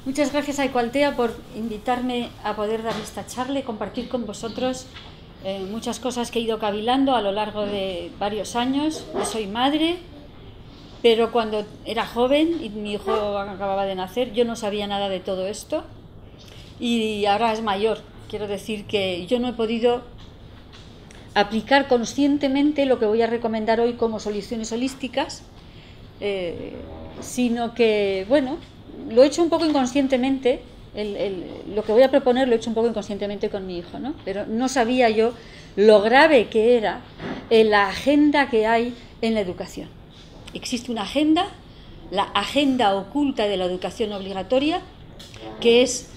Muchas gracias a Equaltea por invitarme a poder dar esta charla y compartir con vosotros muchas cosas que he ido cavilando a lo largo de varios años. Yo soy madre, pero cuando era joven y mi hijo acababa de nacer, yo no sabía nada de todo esto y ahora es mayor. Quiero decir que yo no he podido aplicar conscientemente lo que voy a recomendar hoy como soluciones holísticas, sino que, bueno, lo he hecho un poco inconscientemente. Lo que voy a proponer lo he hecho un poco inconscientemente con mi hijo, ¿no? Pero no sabía yo lo grave que era la agenda que hay en la educación. Existe una agenda, la agenda oculta de la educación obligatoria, que es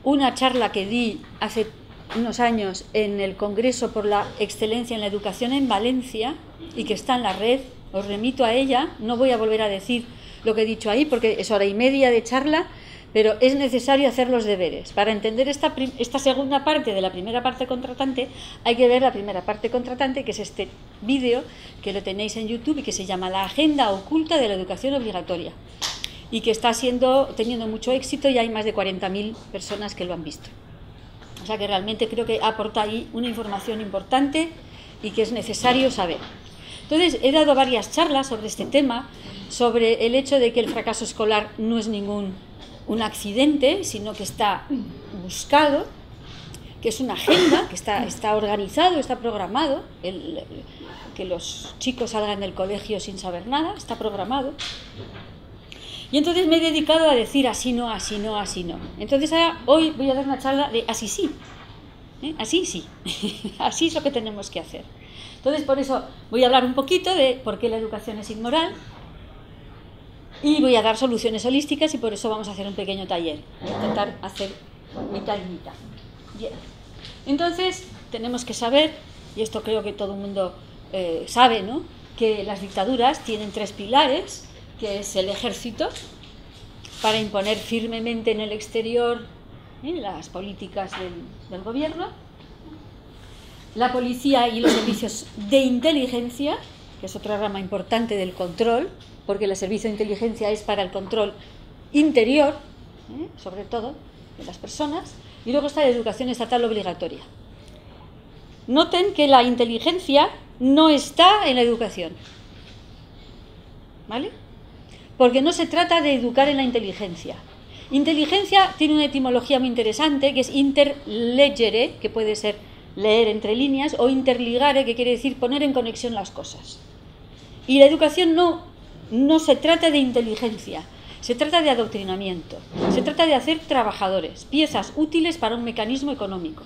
una charla que di hace unos años en el Congreso por la Excelencia en la Educación en Valencia y que está en la red. Os remito a ella, no voy a volver a decir lo que he dicho ahí porque es hora y media de charla, pero es necesario hacer los deberes. Para entender esta segunda parte de la primera parte contratante, hay que ver la primera parte contratante, que es este vídeo que lo tenéis en YouTube y que se llama La Agenda Oculta de la Educación Obligatoria y que está teniendo mucho éxito y hay más de 40.000 personas que lo han visto. O sea que realmente creo que aporta ahí una información importante y que es necesario saber. Entonces, he dado varias charlas sobre este tema, sobre el hecho de que el fracaso escolar no es un accidente, sino que está buscado, que es una agenda, que está organizado, está programado, que los chicos salgan del colegio sin saber nada, está programado. Y entonces me he dedicado a decir así no, así no, así no. Entonces hoy voy a dar una charla de así sí, así sí, así es lo que tenemos que hacer. Entonces por eso voy a hablar un poquito de por qué la educación es inmoral y voy a dar soluciones holísticas y por eso vamos a hacer un pequeño taller. Voy a intentar hacer mitad y mitad. Bien. Entonces tenemos que saber, y esto creo que todo el mundo sabe, ¿no?, que las dictaduras tienen 3 pilares, que es el ejército, para imponer firmemente en el exterior las políticas del gobierno, la policía y los servicios de inteligencia, que es otra rama importante del control, porque el servicio de inteligencia es para el control interior, sobre todo, de las personas, y luego está la educación estatal obligatoria. Noten que la inteligencia no está en la educación, ¿vale? Porque no se trata de educar en la inteligencia. Inteligencia tiene una etimología muy interesante, que es interlegere, que puede ser leer entre líneas, o interligare, que quiere decir poner en conexión las cosas. Y la educación no se trata de inteligencia, se trata de adoctrinamiento, se trata de hacer trabajadores, piezas útiles para un mecanismo económico.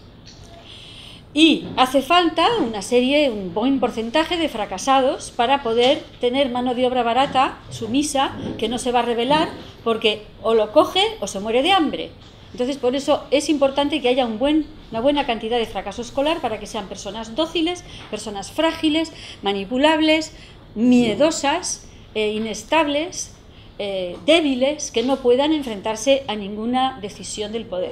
Y hace falta un buen porcentaje de fracasados para poder tener mano de obra barata, sumisa, que no se va a rebelar, porque o lo coge o se muere de hambre. Entonces, por eso es importante que haya una buena cantidad de fracaso escolar para que sean personas dóciles, personas frágiles, manipulables, miedosas, inestables, débiles, que no puedan enfrentarse a ninguna decisión del poder.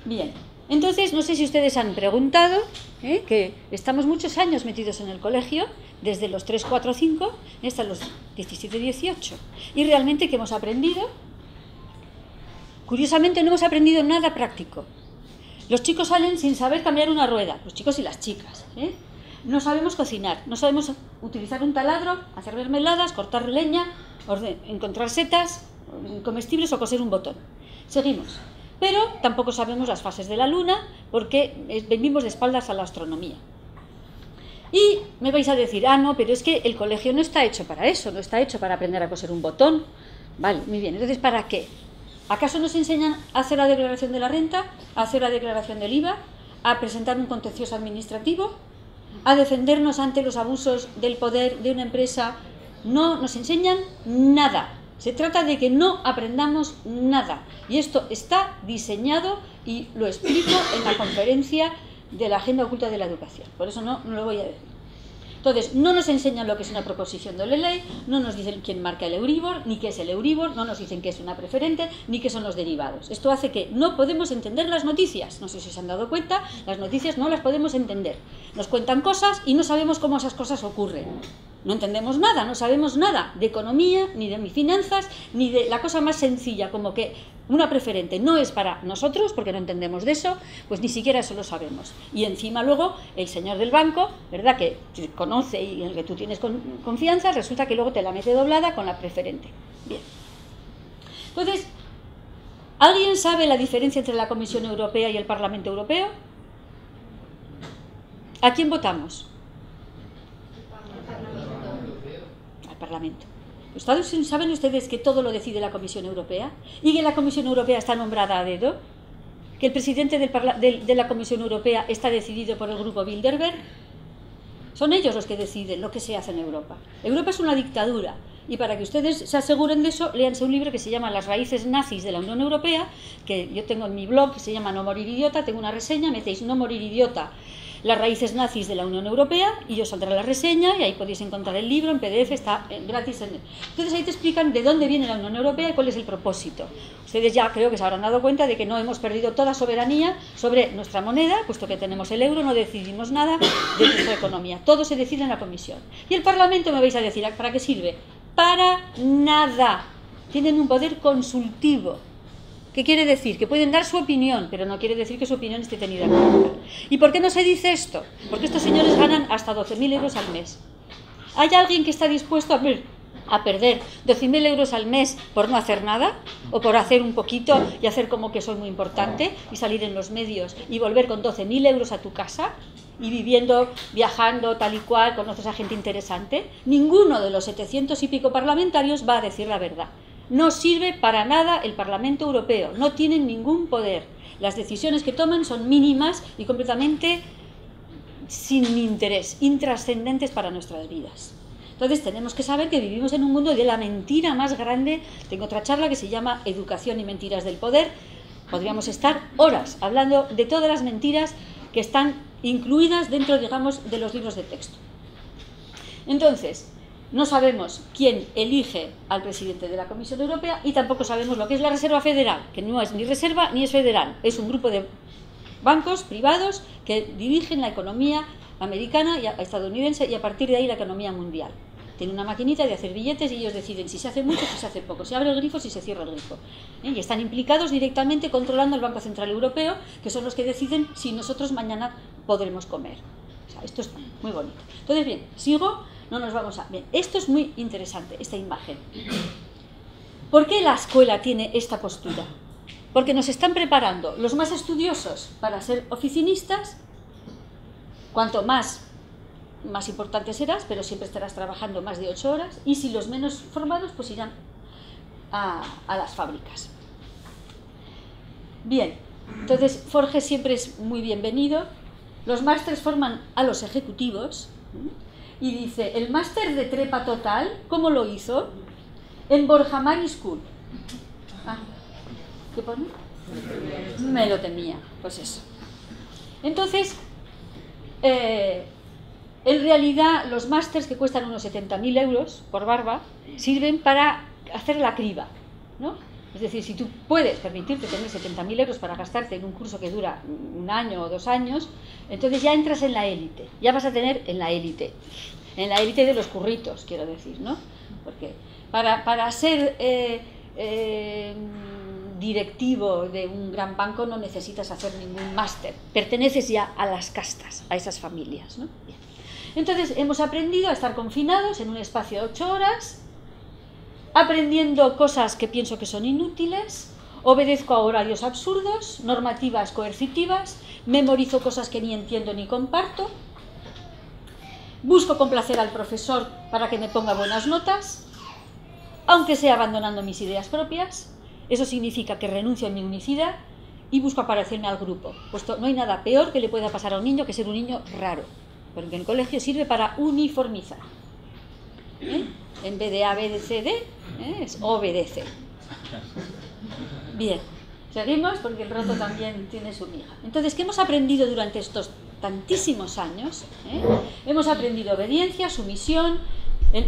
Bien. Entonces, no sé si ustedes han preguntado, que estamos muchos años metidos en el colegio, desde los 3, 4, 5, hasta los 17, 18. Y realmente, ¿qué hemos aprendido? Curiosamente, no hemos aprendido nada práctico. Los chicos salen sin saber cambiar una rueda, los chicos y las chicas. No sabemos cocinar, no sabemos utilizar un taladro, hacer mermeladas, cortar leña, encontrar setas comestibles o coser un botón. Seguimos. Pero tampoco sabemos las fases de la luna porque venimos de espaldas a la astronomía. Y me vais a decir, no, pero es que el colegio no está hecho para eso, no está hecho para aprender a coser un botón. Vale, muy bien, entonces ¿para qué? ¿Acaso nos enseñan a hacer la declaración de la renta, a hacer la declaración del IVA, a presentar un contencioso administrativo, a defendernos ante los abusos del poder de una empresa? No nos enseñan nada. Se trata de que no aprendamos nada. Y esto está diseñado y lo explico en la conferencia de la Agenda Oculta de la Educación. Por eso no lo voy a decir. Entonces, no nos enseñan lo que es una proposición de ley, no nos dicen quién marca el Euribor, ni qué es el Euribor, no nos dicen qué es una preferente, ni qué son los derivados. Esto hace que no podemos entender las noticias. No sé si se han dado cuenta, las noticias no las podemos entender. Nos cuentan cosas y no sabemos cómo esas cosas ocurren. no entendemos nada, no sabemos nada de economía, ni de finanzas, ni de la cosa más sencilla, como que una preferente no es para nosotros, porque no entendemos de eso, pues ni siquiera eso lo sabemos. Y encima luego el señor del banco, ¿verdad?, que te conoce y en el que tú tienes confianza, resulta que luego te la mete doblada con la preferente. Bien. Entonces, ¿alguien sabe la diferencia entre la Comisión Europea y el Parlamento Europeo? ¿A quién votamos? Al Parlamento. ¿Saben ustedes que todo lo decide la Comisión Europea? Y que la Comisión Europea está nombrada a dedo. Que el presidente de la Comisión Europea está decidido por el grupo Bilderberg. Son ellos los que deciden lo que se hace en Europa. Europa es una dictadura. Y para que ustedes se aseguren de eso, léanse un libro que se llama Las raíces nazis de la Unión Europea, que yo tengo en mi blog, que se llama No morir idiota. Tengo una reseña, metéis No morir idiota, las raíces nazis de la Unión Europea, y os saldrá la reseña, y ahí podéis encontrar el libro en PDF, está gratis. Entonces ahí te explican de dónde viene la Unión Europea y cuál es el propósito. Ustedes ya creo que se habrán dado cuenta de que no hemos perdido toda soberanía sobre nuestra moneda, puesto que tenemos el euro, no decidimos nada de nuestra economía. Todo se decide en la Comisión. Y el Parlamento, me vais a decir, ¿para qué sirve? Para nada. Tienen un poder consultivo. ¿Qué quiere decir? Que pueden dar su opinión, pero no quiere decir que su opinión esté tenida en cuenta. ¿Y por qué no se dice esto? Porque estos señores ganan hasta 12.000 euros al mes. ¿Hay alguien que está dispuesto a perder 12.000 euros al mes por no hacer nada? ¿O por hacer un poquito y hacer como que soy muy importante y salir en los medios y volver con 12.000 euros a tu casa? Y viviendo, viajando, tal y cual, conoces a gente interesante. Ninguno de los 700 y pico parlamentarios va a decir la verdad. No sirve para nada el Parlamento Europeo, no tienen ningún poder. Las decisiones que toman son mínimas y completamente sin interés, intrascendentes para nuestras vidas. Entonces tenemos que saber que vivimos en un mundo de la mentira más grande. Tengo otra charla que se llama Educación y mentiras del poder. Podríamos estar horas hablando de todas las mentiras que están incluidas dentro, digamos, de los libros de texto. Entonces, no sabemos quién elige al presidente de la Comisión Europea y tampoco sabemos lo que es la Reserva Federal, que no es ni reserva ni es federal. Es un grupo de bancos privados que dirigen la economía americana y estadounidense y a partir de ahí la economía mundial. Tiene una maquinita de hacer billetes y ellos deciden si se hace mucho, si se hace poco, si abre el grifo, si se cierra el grifo. Y están implicados directamente controlando el Banco Central Europeo, que son los que deciden si nosotros mañana podremos comer. O sea, esto es muy bonito. Entonces, bien, sigo. No nos vamos a... Bien, esto es muy interesante, esta imagen. ¿Por qué la escuela tiene esta postura? Porque nos están preparando los más estudiosos para ser oficinistas. Cuanto más importante serás, pero siempre estarás trabajando más de 8 horas. Y si los menos formados, pues irán a las fábricas. Bien, entonces Forge siempre es muy bienvenido. Los másters forman a los ejecutivos. Y dice, el máster de trepa total, ¿cómo lo hizo? En Borja Mari School. Ah, ¿qué pone? Me lo temía, pues eso. Entonces, en realidad, los másters que cuestan unos 70.000 euros por barba, sirven para hacer la criba, ¿no? Es decir, si tú puedes permitirte tener 70.000 euros para gastarte en un curso que dura 1 año o 2 años, entonces ya entras en la élite, ya vas a tener en la élite de los curritos, quiero decir, ¿no? Porque para ser directivo de un gran banco no necesitas hacer ningún máster, perteneces ya a las castas, a esas familias, ¿no? Bien. Entonces hemos aprendido a estar confinados en un espacio de 8 horas, aprendiendo cosas que pienso que son inútiles, obedezco a horarios absurdos, normativas coercitivas, memorizo cosas que ni entiendo ni comparto, busco complacer al profesor para que me ponga buenas notas, aunque sea abandonando mis ideas propias. Eso significa que renuncio a mi unicidad y busco parecerme al grupo, puesto no hay nada peor que le pueda pasar a un niño que ser un niño raro, porque el colegio sirve para uniformizar. En vez de A, B, C, D, es obedece. Bien, seguimos porque el roto también tiene su miga. Entonces, ¿qué hemos aprendido durante estos tantísimos años? Hemos aprendido obediencia, sumisión, el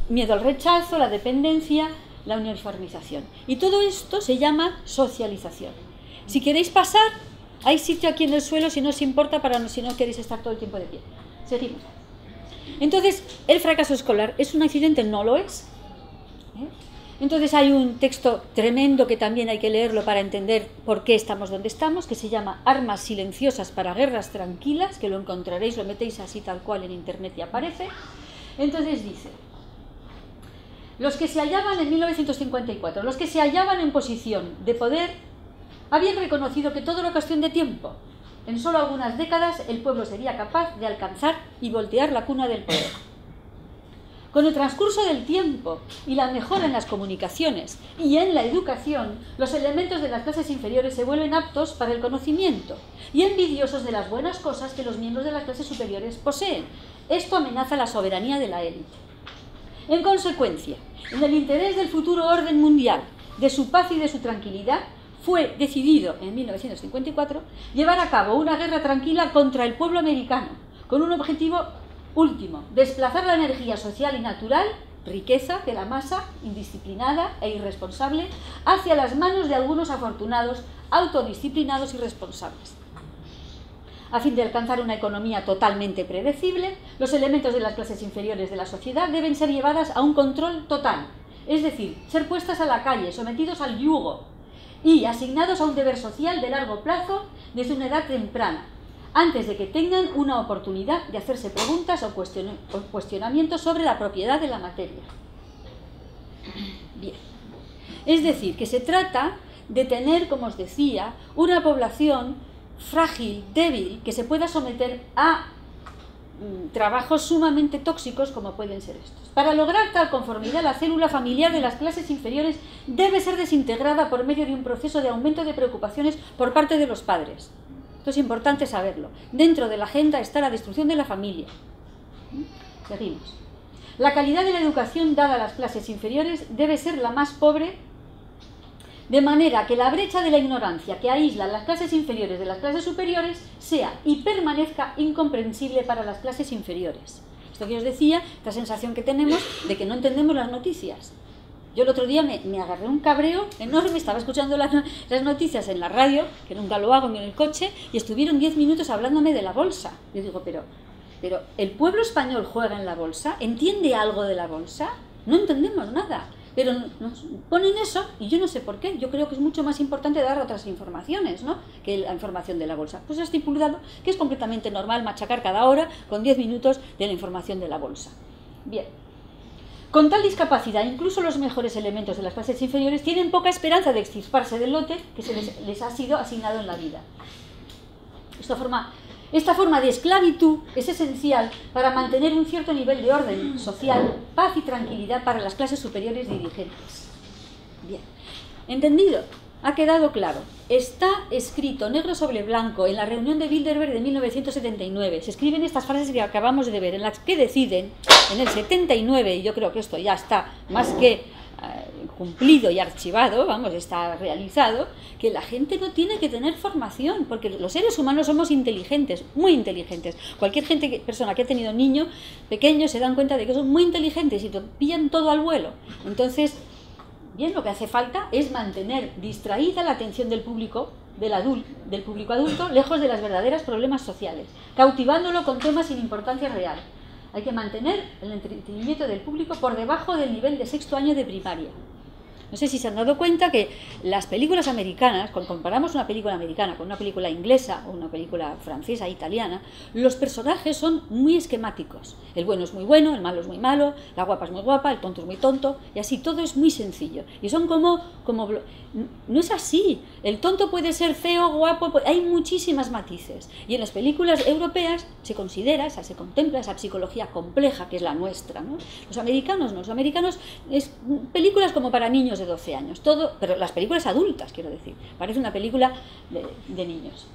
miedo al rechazo, la dependencia, la uniformización. Y todo esto se llama socialización. Si queréis pasar, hay sitio aquí en el suelo, si no os importa, si no queréis estar todo el tiempo de pie. Seguimos. Entonces, el fracaso escolar es un accidente, no lo es. Entonces hay un texto tremendo que también hay que leerlo para entender por qué estamos donde estamos, que se llama Armas silenciosas para guerras tranquilas, que lo encontraréis, lo metéis así tal cual en internet y aparece. Entonces dice: los que se hallaban en 1954, los que se hallaban en posición de poder, habían reconocido que todo era cuestión de tiempo. En solo algunas décadas el pueblo sería capaz de alcanzar y voltear la cuna del poder. Con el transcurso del tiempo y la mejora en las comunicaciones y en la educación, los elementos de las clases inferiores se vuelven aptos para el conocimiento y envidiosos de las buenas cosas que los miembros de las clases superiores poseen. Esto amenaza la soberanía de la élite. En consecuencia, en el interés del futuro orden mundial, de su paz y de su tranquilidad, fue decidido en 1954 llevar a cabo una guerra tranquila contra el pueblo americano, con un objetivo último: desplazar la energía social y natural, riqueza de la masa indisciplinada e irresponsable, hacia las manos de algunos afortunados, autodisciplinados y responsables. A fin de alcanzar una economía totalmente predecible, los elementos de las clases inferiores de la sociedad deben ser llevadas a un control total, es decir, ser puestas a la calle, sometidos al yugo y asignados a un deber social de largo plazo desde una edad temprana, antes de que tengan una oportunidad de hacerse preguntas o cuestionamientos sobre la propiedad de la materia. Bien. Es decir, que se trata de tener, como os decía, una población frágil, débil, que se pueda someter a trabajos sumamente tóxicos como pueden ser estos. Para lograr tal conformidad, la célula familiar de las clases inferiores debe ser desintegrada por medio de un proceso de aumento de preocupaciones por parte de los padres. Esto es importante saberlo. Dentro de la agenda está la destrucción de la familia. Seguimos. La calidad de la educación dada a las clases inferiores debe ser la más pobre, de manera que la brecha de la ignorancia que aísla las clases inferiores de las clases superiores sea y permanezca incomprensible para las clases inferiores. Esto que os decía, esta sensación que tenemos de que no entendemos las noticias. Yo el otro día me agarré un cabreo enorme, estaba escuchando las noticias en la radio, que nunca lo hago, en el coche, y estuvieron 10 minutos hablándome de la bolsa. Yo digo, pero ¿el pueblo español juega en la bolsa? ¿Entiende algo de la bolsa? No entendemos nada. Pero nos ponen eso y yo no sé por qué. Yo creo que es mucho más importante dar otras informaciones, ¿no?, que la información de la bolsa. Pues ha estipulado que es completamente normal machacar cada hora con 10 minutos de la información de la bolsa. Bien. Con tal discapacidad, incluso los mejores elementos de las clases inferiores tienen poca esperanza de extirparse del lote que les ha sido asignado en la vida. Esta forma de esclavitud es esencial para mantener un cierto nivel de orden social, paz y tranquilidad para las clases superiores dirigentes. Bien, ¿entendido? Ha quedado claro. Está escrito negro sobre blanco en la reunión de Bilderberg de 1979. Se escriben estas frases que acabamos de ver, en las que deciden, en el 79, y yo creo que esto ya está más que cumplido y archivado, vamos, está realizado, que la gente no tiene que tener formación, porque los seres humanos somos inteligentes, muy inteligentes. Cualquier persona que ha tenido niños pequeños se dan cuenta de que son muy inteligentes y pillan todo al vuelo. Entonces, bien, lo que hace falta es mantener distraída la atención del público, del público adulto, lejos de los verdaderos problemas sociales, cautivándolo con temas sin importancia real. Hay que mantener el entretenimiento del público por debajo del nivel de 6º año de primaria. No sé si se han dado cuenta que las películas americanas, cuando comparamos una película americana con una película inglesa o una película francesa, italiana, los personajes son muy esquemáticos. El bueno es muy bueno, el malo es muy malo, la guapa es muy guapa, el tonto es muy tonto, y así todo es muy sencillo. Y son como no es así. El tonto puede ser feo, guapo, hay muchísimas matices. Y en las películas europeas se contempla esa psicología compleja que es la nuestra, ¿no? Los americanos no, los americanos es películas como para niños de 12 años, todo, pero las películas adultas, quiero decir, parece una película de niños.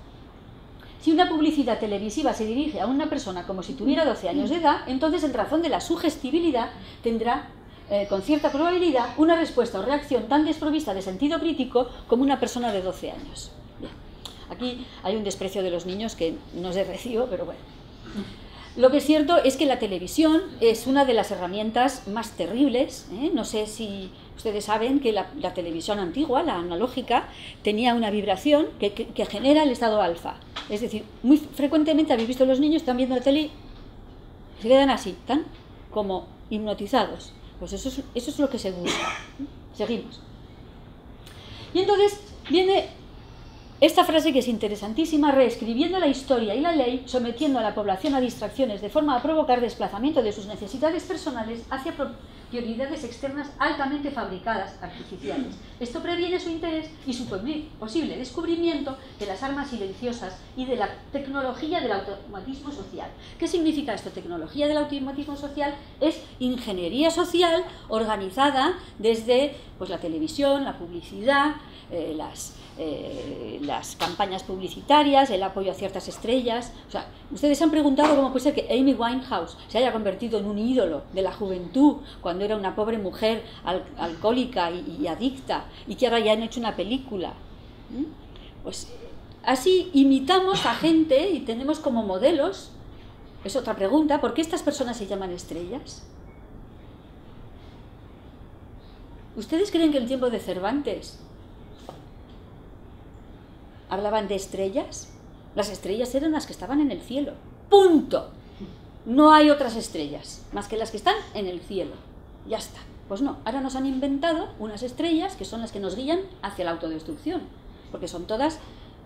Si una publicidad televisiva se dirige a una persona como si tuviera 12 años de edad, entonces en razón de la sugestibilidad tendrá con cierta probabilidad una respuesta o reacción tan desprovista de sentido crítico como una persona de 12 años. Bien. Aquí hay un desprecio de los niños que no es de recibo, pero bueno. Lo que es cierto es que la televisión es una de las herramientas más terribles, ¿eh? No sé si ustedes saben que la televisión antigua, la analógica, tenía una vibración que genera el estado alfa. Es decir, muy frecuentemente habéis visto los niños están viendo la tele Se quedan así, están como hipnotizados. Pues eso es lo que se busca. Seguimos. Y entonces viene esta frase que es interesantísima: reescribiendo la historia y la ley, sometiendo a la población a distracciones de forma a provocar desplazamiento de sus necesidades personales hacia prioridades externas altamente fabricadas, artificiales. Esto previene su interés y su posible descubrimiento de las armas silenciosas y de la tecnología del automatismo social. ¿Qué significa esto? Tecnología del automatismo social es ingeniería social organizada desde pues, la televisión, la publicidad, las campañas publicitarias, el apoyo a ciertas estrellas. O sea, ustedes se han preguntado cómo puede ser que Amy Winehouse se haya convertido en un ídolo de la juventud cuando era una pobre mujer alcohólica y adicta, y que ahora ya han hecho una película. Pues así imitamos a gente y tenemos como modelos. Es otra pregunta: ¿por qué estas personas se llaman estrellas? ¿Ustedes creen que en el tiempo de Cervantes hablaban de estrellas? Las estrellas eran las que estaban en el cielo. ¡Punto! No hay otras estrellas más que las que están en el cielo. Ya está. Pues no, ahora nos han inventado unas estrellas que son las que nos guían hacia la autodestrucción, porque son todas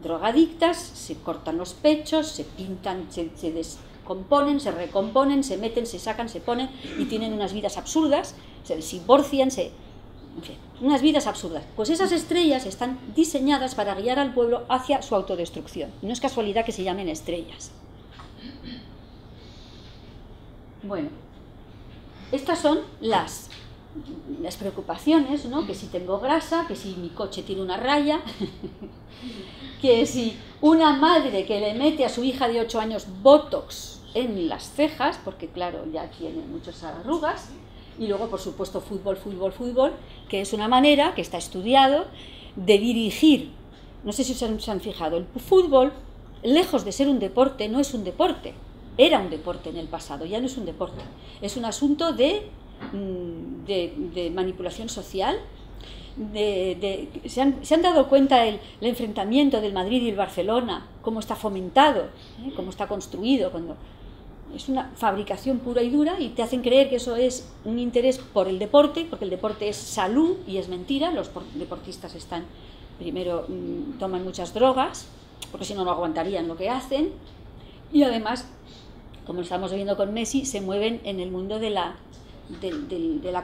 drogadictas, se cortan los pechos, se pintan, se descomponen, se recomponen, se meten, se sacan, se ponen y tienen unas vidas absurdas, se divorcian, en fin, unas vidas absurdas. Pues esas estrellas están diseñadas para guiar al pueblo hacia su autodestrucción. No es casualidad que se llamen estrellas. Bueno, estas son las preocupaciones, ¿no? Que si tengo grasa, que si mi coche tiene una raya, que si una madre que le mete a su hija de 8 años botox en las cejas, porque claro, ya tiene muchas arrugas. Y luego, por supuesto, fútbol, que es una manera, que está estudiado, de dirigir. No sé si se han fijado, el fútbol, lejos de ser un deporte, no es un deporte. Era un deporte en el pasado, ya no es un deporte. Es un asunto de manipulación social. ¿Se han dado cuenta el enfrentamiento del Madrid y el Barcelona? Cómo está fomentado, cómo está construido, cuando es una fabricación pura y dura, y te hacen creer que eso es un interés por el deporte, porque el deporte es salud, y es mentira. Los deportistas primero toman muchas drogas, porque si no, no aguantarían lo que hacen, y además, como estamos viendo con Messi, se mueven en el mundo de la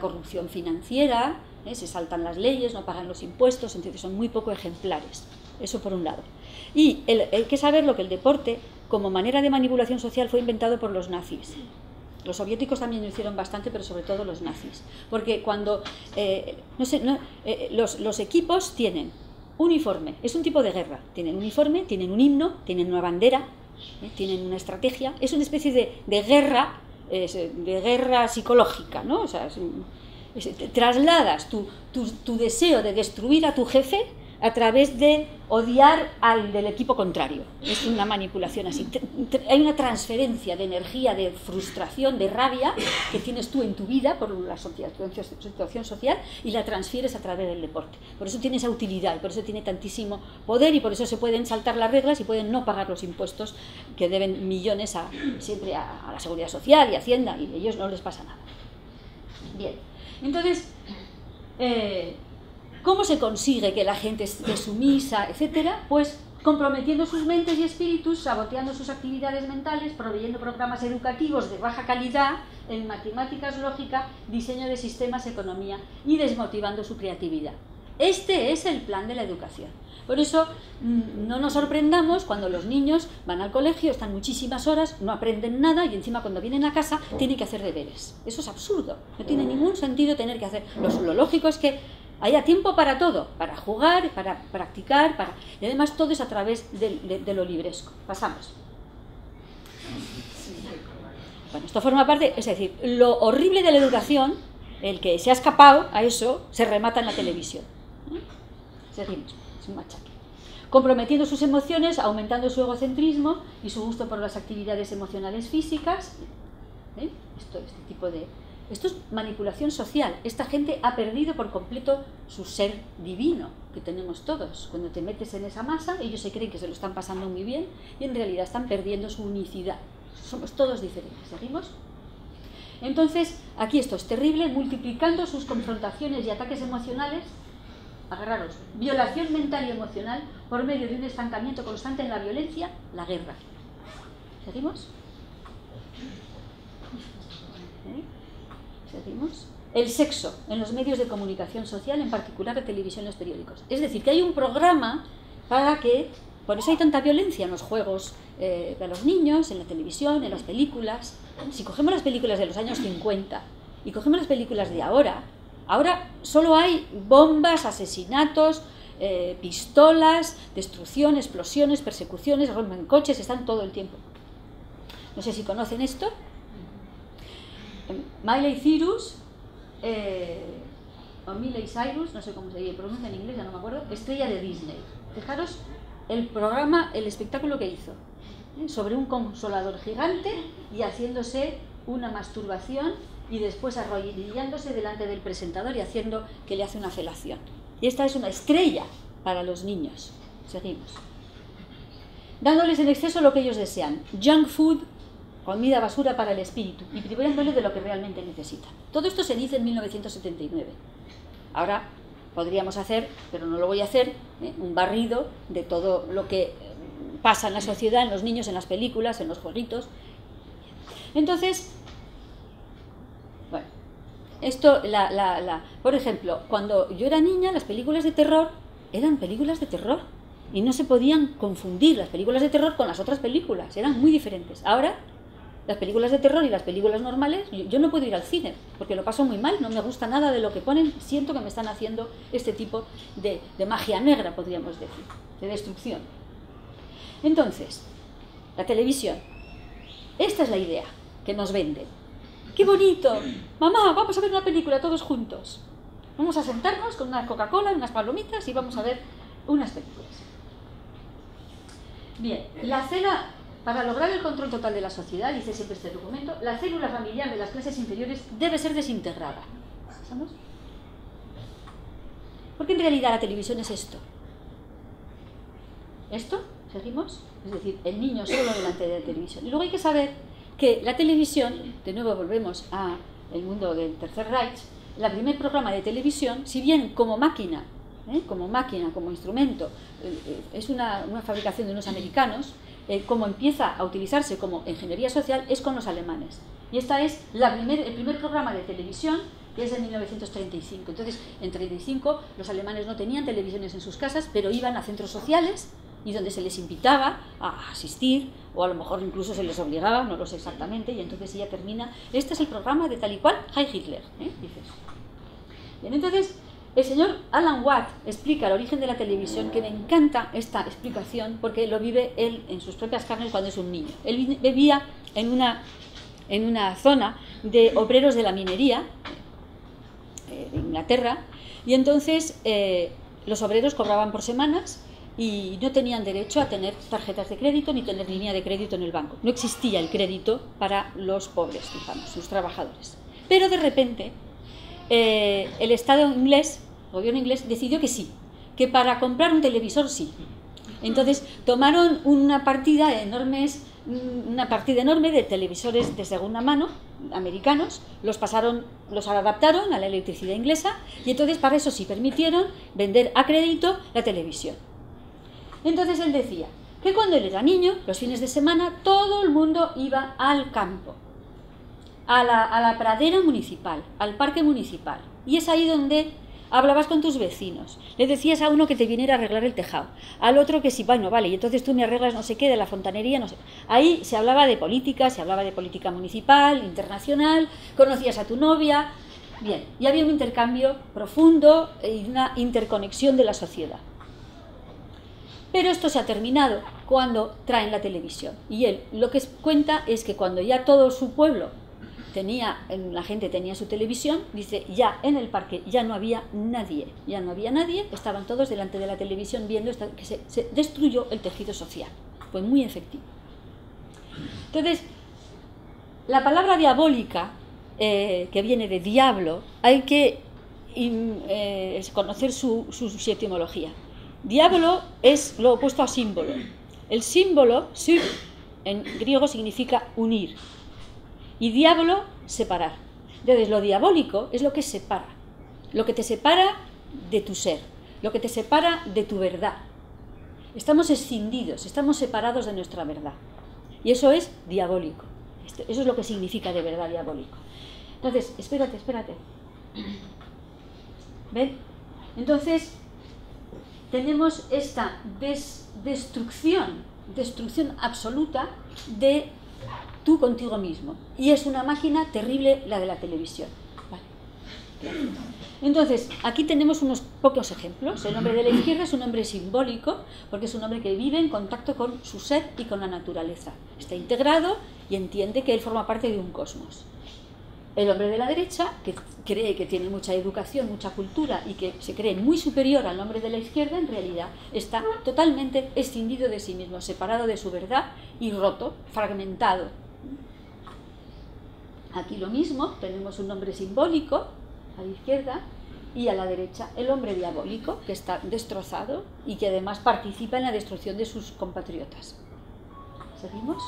corrupción financiera, se saltan las leyes, no pagan los impuestos, entonces son muy poco ejemplares. Eso por un lado. Y hay que saber lo que el deporte, como manera de manipulación social, fue inventado por los nazis. Los soviéticos también lo hicieron bastante, pero sobre todo los nazis. Porque cuando los equipos tienen uniforme, es un tipo de guerra. Tienen uniforme, tienen un himno, tienen una bandera, tienen una estrategia. Es una especie de guerra psicológica, ¿no? O sea, trasladas tu deseo de destruir a tu jefe a través de odiar al del equipo contrario. Es una manipulación así. Hay una transferencia de energía, de frustración, de rabia que tienes tú en tu vida por la situación social, y la transfieres a través del deporte. Por eso tiene esa utilidad, y por eso tiene tantísimo poder, y por eso se pueden saltar las reglas y pueden no pagar los impuestos que deben millones siempre a la Seguridad Social y Hacienda, y a ellos no les pasa nada. Bien, entonces, ¿cómo se consigue que la gente esté sumisa, etcétera? Pues comprometiendo sus mentes y espíritus, saboteando sus actividades mentales, proveyendo programas educativos de baja calidad en matemáticas, lógica, diseño de sistemas, economía, y desmotivando su creatividad. Este es el plan de la educación. Por eso no nos sorprendamos cuando los niños van al colegio, están muchísimas horas, no aprenden nada, y encima cuando vienen a casa tienen que hacer deberes. Eso es absurdo, no tiene ningún sentido tener que hacer. Lo lógico es que haya tiempo para todo, para jugar, para practicar, y además todo es a través de lo libresco. Pasamos. Bueno, esto forma parte, es decir, lo horrible de la educación, el que se ha escapado a eso, se remata en la televisión. Seguimos, es un machaque. Comprometiendo sus emociones, aumentando su egocentrismo y su gusto por las actividades emocionales físicas. Esto es manipulación social. Esta gente ha perdido por completo su ser divino, que tenemos todos. Cuando te metes en esa masa, ellos se creen que se lo están pasando muy bien, y en realidad están perdiendo su unicidad. Somos todos diferentes. ¿Seguimos? Entonces, aquí esto es terrible, multiplicando sus confrontaciones y ataques emocionales. Agarraros, violación mental y emocional por medio de un estancamiento constante en la violencia, la guerra. ¿Seguimos? ¿Seguimos? El sexo en los medios de comunicación social, en particular de televisión y los periódicos. Es decir, que hay un programa para que, por eso hay tanta violencia en los juegos de los niños, en la televisión, en las películas. Si cogemos las películas de los años 50 y cogemos las películas de ahora solo hay bombas, asesinatos, pistolas, destrucción, explosiones, persecuciones, rompen coches, están todo el tiempo. No sé si conocen esto. Miley Cyrus, o Miley Cyrus, no sé cómo se pronuncia en inglés, ya no me acuerdo, estrella de Disney. Fijaros el programa, el espectáculo que hizo, sobre un consolador gigante y haciéndose una masturbación y después arrodillándose delante del presentador y haciendo que le hace una felación. Y esta es una estrella para los niños. Seguimos. Dándoles en exceso lo que ellos desean. Junk food, comida basura para el espíritu, y privándoles de lo que realmente necesitan. Todo esto se dice en 1979. Ahora podríamos hacer, pero no lo voy a hacer, un barrido de todo lo que pasa en la sociedad, en los niños, en las películas, en los jueguitos. Entonces, bueno, esto, por ejemplo, cuando yo era niña, las películas de terror eran películas de terror y no se podían confundir las películas de terror con las otras películas, eran muy diferentes. Ahora, las películas de terror y las películas normales, yo no puedo ir al cine porque lo paso muy mal, no me gusta nada de lo que ponen, siento que me están haciendo este tipo de magia negra, podríamos decir, de destrucción. Entonces, la televisión, esta es la idea que nos venden. ¡Qué bonito! Mamá, vamos a ver una película todos juntos. Vamos a sentarnos con una Coca-Cola, unas palomitas y vamos a ver unas películas. Bien, la cena, para lograr el control total de la sociedad, dice siempre este documento, la célula familiar de las clases inferiores debe ser desintegrada. ¿Sabes? Porque en realidad la televisión es esto. ¿Esto? ¿Seguimos? Es decir, el niño solo delante de la televisión. Y luego hay que saber que la televisión, de nuevo volvemos al mundo del Tercer Reich, el primer programa de televisión, si bien como máquina, como instrumento, es una fabricación de unos americanos, como empieza a utilizarse como ingeniería social, es con los alemanes. Y esta es el primer programa de televisión, que es de 1935. Entonces, en 1935 los alemanes no tenían televisiones en sus casas, pero iban a centros sociales y donde se les invitaba a asistir, o a lo mejor incluso se les obligaba, no lo sé exactamente, y entonces ya termina, este es el programa de tal y cual, Heil Hitler, dices. Bien, entonces, el señor Alan Watt explica el origen de la televisión, que me encanta esta explicación, porque lo vive él en sus propias carnes cuando es un niño. Él vivía en una zona de obreros de la minería, de Inglaterra, y entonces los obreros cobraban por semanas, y no tenían derecho a tener tarjetas de crédito ni tener línea de crédito en el banco. No existía el crédito para los pobres, digamos, los trabajadores. Pero de repente el Estado inglés, el gobierno inglés, decidió que sí, que para comprar un televisor sí. Entonces tomaron una partida enorme de televisores de segunda mano americanos, los adaptaron a la electricidad inglesa, y entonces para eso sí permitieron vender a crédito la televisión. Entonces él decía que cuando él era niño, los fines de semana, todo el mundo iba al campo, a la pradera municipal, al parque municipal. Y es ahí donde hablabas con tus vecinos. Le decías a uno que te viniera a arreglar el tejado, al otro que sí, bueno, vale, y entonces tú me arreglas no sé qué de la fontanería, no sé. Ahí se hablaba de política, municipal, internacional, conocías a tu novia. Bien, y había un intercambio profundo y una interconexión de la sociedad. Pero esto se ha terminado cuando traen la televisión. Y él lo que cuenta es que cuando ya todo su pueblo la gente tenía su televisión, dice, ya en el parque ya no había nadie, estaban todos delante de la televisión viendo que se destruyó el tejido social. Fue muy efectivo. Entonces, la palabra diabólica, que viene de diablo, hay que conocer su etimología. Diablo es lo opuesto a símbolo. El símbolo, en griego, significa unir. y diablo, separar. Entonces, lo diabólico es lo que separa, lo que te separa de tu ser, lo que te separa de tu verdad. Estamos escindidos, estamos separados de nuestra verdad. Y eso es diabólico. Eso es lo que significa de verdad diabólico. Entonces, espérate. ¿Ven? Entonces, tenemos esta destrucción absoluta de tú contigo mismo. Y es una máquina terrible la de la televisión. Vale. Entonces, aquí tenemos unos pocos ejemplos. El hombre de la izquierda es un hombre simbólico, porque es un hombre que vive en contacto con su ser y con la naturaleza. Está integrado y entiende que él forma parte de un cosmos. El hombre de la derecha, que cree que tiene mucha educación, mucha cultura y que se cree muy superior al hombre de la izquierda, en realidad está totalmente escindido de sí mismo, separado de su verdad y roto, fragmentado. Aquí lo mismo, tenemos un hombre simbólico a la izquierda y a la derecha el hombre diabólico, que está destrozado y que además participa en la destrucción de sus compatriotas. ¿Seguimos?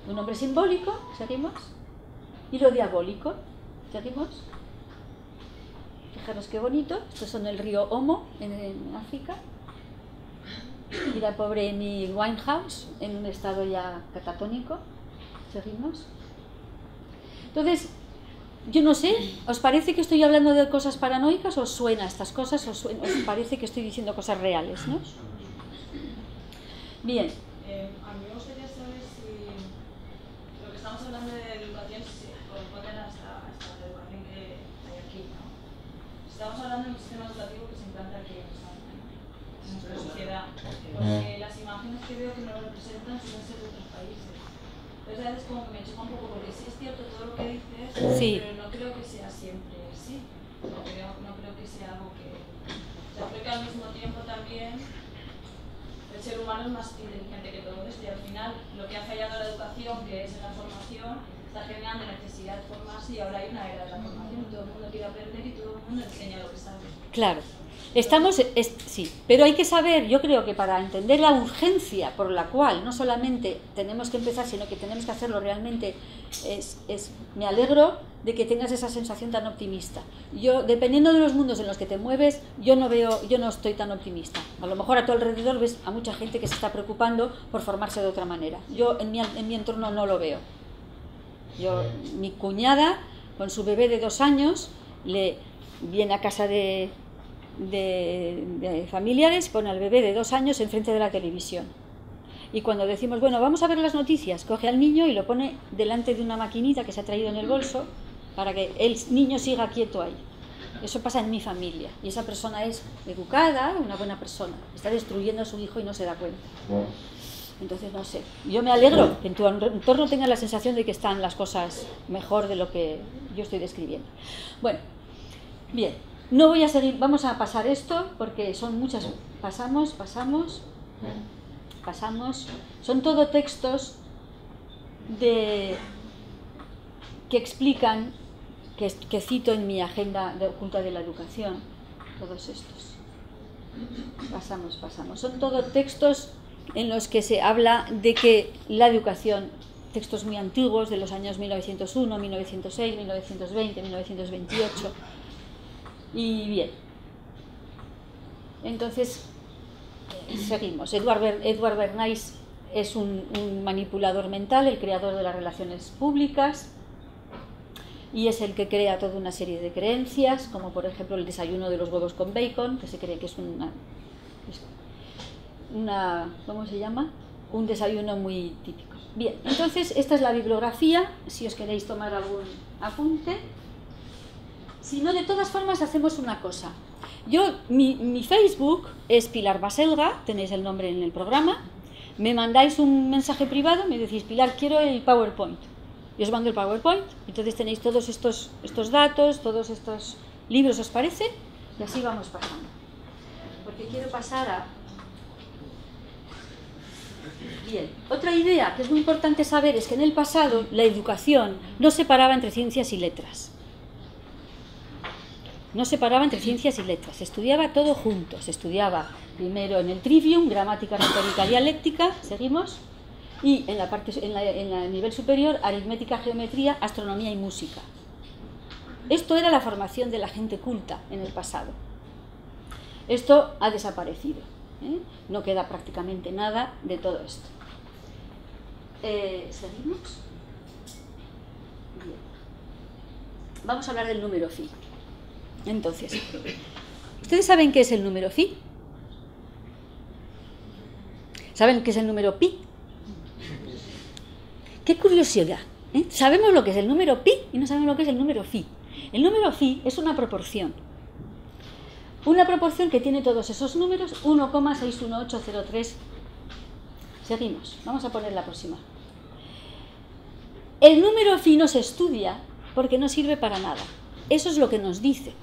Un hombre simbólico, ¿seguimos? Y lo diabólico, ¿seguimos? Fijaros qué bonito, estos son el río Omo en África y la pobre Amy Winehouse en un estado ya catatónico. ¿Seguimos? Entonces, yo no sé, ¿os parece que estoy hablando de cosas paranoicas o os suena estas cosas? ¿Os parece que estoy diciendo cosas reales, no? Bien. A mí me gustaría saber si lo que estamos hablando de educación se corresponde a esta educación que hay aquí, ¿no? Estamos hablando de un sistema educativo que se implanta aquí en España, ¿no? En nuestra sociedad, porque las imágenes que veo que nos representan suelen ser de otros países. Entonces a veces como que me choca un poco, porque sí es cierto todo lo que dices, sí, pero no creo que sea siempre así. No creo que sea algo que... O sea, creo que al mismo tiempo también el ser humano es más inteligente que todo esto y al final lo que ha fallado la educación, que es la formación, está generando necesidad de formarse y ahora hay una era de la formación y todo el mundo quiere aprender y todo el mundo enseña lo que sabe. Claro. Sí, pero hay que saber, yo creo que para entender la urgencia por la cual no solamente tenemos que empezar, sino que tenemos que hacerlo realmente, me alegro de que tengas esa sensación tan optimista. Yo, dependiendo de los mundos en los que te mueves, yo no estoy tan optimista. A lo mejor a tu alrededor ves a mucha gente que se está preocupando por formarse de otra manera. Yo en mi entorno no lo veo. Mi cuñada, con su bebé de 2 años, le viene a casa de familiares, pone al bebé de 2 años enfrente de la televisión. Y cuando decimos, bueno, vamos a ver las noticias, coge al niño y lo pone delante de una maquinita que se ha traído en el bolso para que el niño siga quieto ahí. Eso pasa en mi familia. Y esa persona es educada, una buena persona. Está destruyendo a su hijo y no se da cuenta. Entonces, no sé. Yo me alegro que en tu entorno tengas la sensación de que están las cosas mejor de lo que yo estoy describiendo. Bueno, bien. No voy a seguir, vamos a pasar esto porque son muchas, pasamos, son todo textos que explican, que cito en mi agenda oculta de la educación, todos estos. Pasamos, son todo textos en los que se habla de que la educación, textos muy antiguos de los años 1901, 1906, 1920, 1928, y bien, entonces seguimos. Edward Bernays es un manipulador mental, el creador de las relaciones públicas, y es el que crea toda una serie de creencias, como por ejemplo el desayuno de los huevos con bacon, que se cree que es ¿cómo se llama? Un desayuno muy típico. Bien, entonces esta es la bibliografía, si os queréis tomar algún apunte. Si no, de todas formas hacemos una cosa. Mi Facebook es Pilar Baselga, tenéis el nombre en el programa. Me mandáis un mensaje privado, me decís, Pilar, quiero el PowerPoint. Y os mando el PowerPoint. Entonces tenéis todos estos datos, todos estos libros, ¿os parece? Y así vamos pasando. Porque quiero pasar a... Bien, otra idea que es muy importante saber es que en el pasado la educación no separaba entre ciencias y letras. No separaba entre ciencias y letras, se estudiaba todo junto. Se estudiaba primero en el trivium, gramática, retórica, dialéctica, seguimos. y en el nivel superior, aritmética, geometría, astronomía y música. Esto era la formación de la gente culta en el pasado. Esto ha desaparecido, ¿eh? No queda prácticamente nada de todo esto. ¿Seguimos? Bien. Vamos a hablar del número phi. Entonces, ¿ustedes saben qué es el número phi? ¿Saben qué es el número pi? ¡Qué curiosidad! ¿Eh? Sabemos lo que es el número pi y no sabemos lo que es el número phi. El número phi es una proporción. Una proporción que tiene todos esos números, 1,61803. Seguimos, vamos a poner la próxima. El número phi no se estudia porque no sirve para nada. Eso es lo que nos dice.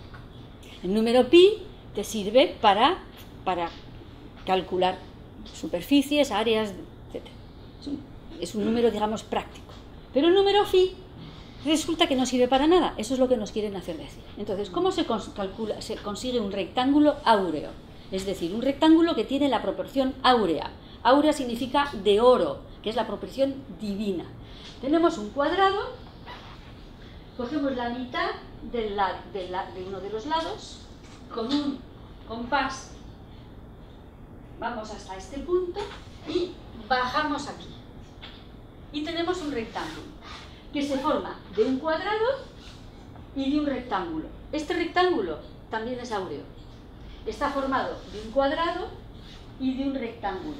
El número pi te sirve para calcular superficies, áreas, etc. Es un número, digamos, práctico. Pero el número phi resulta que no sirve para nada. Eso es lo que nos quieren hacer decir. Entonces, ¿cómo se consigue un rectángulo áureo? Es decir, un rectángulo que tiene la proporción áurea. Áurea significa de oro, que es la proporción divina. Tenemos un cuadrado, cogemos la mitad de uno de los lados, con un compás vamos hasta este punto y bajamos aquí. Y tenemos un rectángulo que se forma de un cuadrado y de un rectángulo. Este rectángulo también es áureo. Está formado de un cuadrado y de un rectángulo.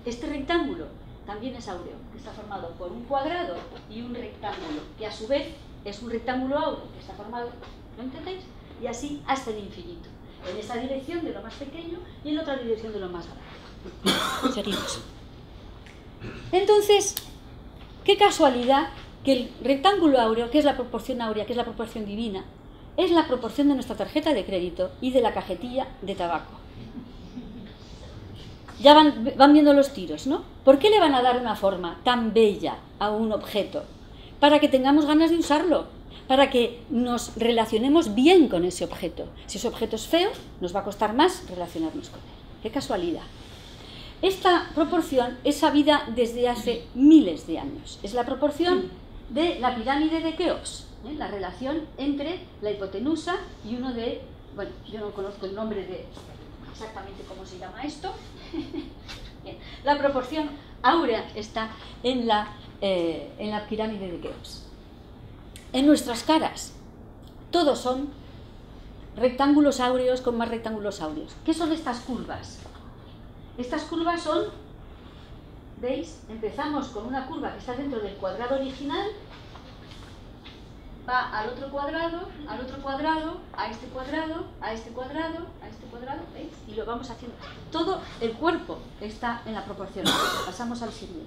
Este rectángulo también es áureo, que está formado por un cuadrado y un rectángulo, que a su vez es un rectángulo áureo, que está formado, ¿lo entendéis? Y así hasta el infinito. En esta dirección de lo más pequeño y en otra dirección de lo más grande. Seguimos. Entonces, qué casualidad que el rectángulo áureo, que es la proporción áurea, que es la proporción divina, es la proporción de nuestra tarjeta de crédito y de la cajetilla de tabaco. Ya van viendo los tiros, ¿no? ¿Por qué le van a dar una forma tan bella a un objeto? Para que tengamos ganas de usarlo, para que nos relacionemos bien con ese objeto. Si ese objeto es feo, nos va a costar más relacionarnos con él. ¡Qué casualidad! Esta proporción es sabida desde hace miles de años. Es la proporción de la pirámide de Keops, ¿eh? La relación entre la hipotenusa y uno de... Bueno, yo no conozco el nombre de exactamente cómo se llama esto. Bien. La proporción áurea está en la pirámide de Keops. En nuestras caras, todos son rectángulos áureos con más rectángulos áureos. ¿Qué son estas curvas? Estas curvas son, ¿veis? Empezamos con una curva que está dentro del cuadrado original, va al otro cuadrado, a este cuadrado, a este cuadrado, a este cuadrado, ¿veis? Y lo vamos haciendo. Todo el cuerpo está en la proporción. Pasamos al siguiente.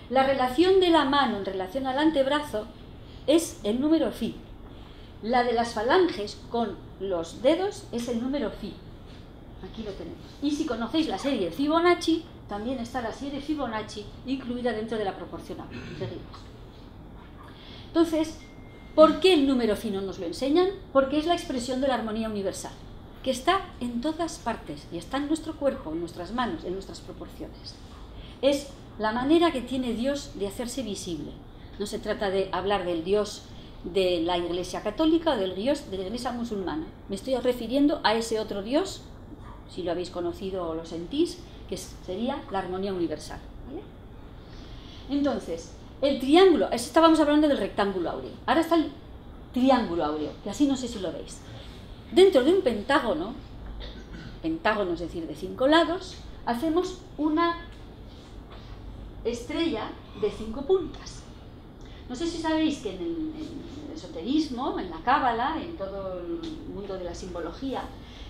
La relación de la mano en relación al antebrazo es el número phi. La de las falanges con los dedos es el número phi. Aquí lo tenemos. Y si conocéis la serie de Fibonacci, también está la serie de Fibonacci incluida dentro de la proporción. Seguimos. Entonces, ¿por qué el número phi no nos lo enseñan? Porque es la expresión de la armonía universal, que está en todas partes y está en nuestro cuerpo, en nuestras manos, en nuestras proporciones. Es la manera que tiene Dios de hacerse visible. No se trata de hablar del Dios de la Iglesia católica o del Dios de la Iglesia musulmana. Me estoy refiriendo a ese otro Dios, si lo habéis conocido o lo sentís, que sería la armonía universal. ¿Vale? Entonces, el triángulo, estábamos hablando del rectángulo áureo. Ahora está el triángulo áureo, que así no sé si lo veis. Dentro de un pentágono es decir, de 5 lados, hacemos una estrella de 5 puntas. No sé si sabéis que en el esoterismo, en la cábala, en todo el mundo de la simbología,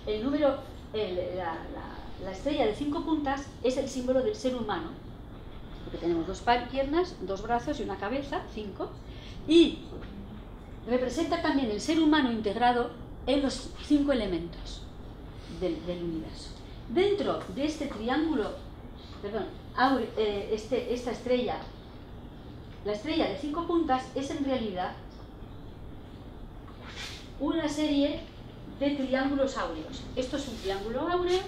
el número, la estrella de 5 puntas es el símbolo del ser humano, porque tenemos 2 piernas, 2 brazos y una cabeza, 5, y representa también el ser humano integrado en los 5 elementos del universo. Dentro de este triángulo, perdón, esta estrella, la estrella de 5 puntas es en realidad una serie de triángulos áureos. Esto es un triángulo áureo,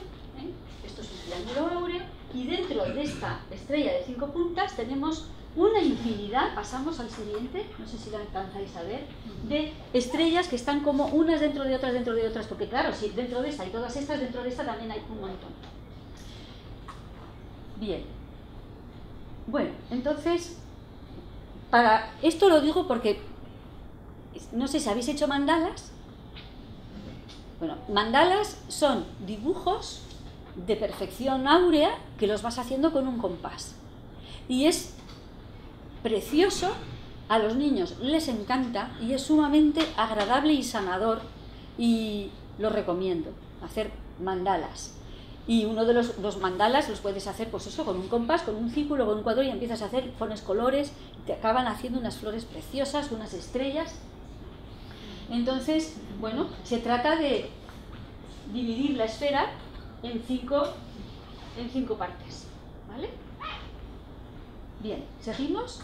esto es un triángulo áureo, Y dentro de esta estrella de 5 puntas tenemos una infinidad, pasamos al siguiente, no sé si lo alcanzáis a ver, de estrellas que están como unas dentro de otras, porque claro, si dentro de esta y todas estas, dentro de esta también hay un montón. Bien. Bueno, entonces, para esto lo digo porque, no sé si habéis hecho mandalas. Bueno, mandalas son dibujos de perfección áurea que los vas haciendo con un compás. Y es precioso, a los niños les encanta y es sumamente agradable y sanador, y lo recomiendo, hacer mandalas. Y uno de los mandalas los puedes hacer, pues eso, con un compás, con un círculo, con un cuadro, y empiezas a hacer, pones colores, y te acaban haciendo unas flores preciosas, unas estrellas. Entonces, bueno, se trata de dividir la esfera en cinco partes, ¿vale? Bien, ¿seguimos?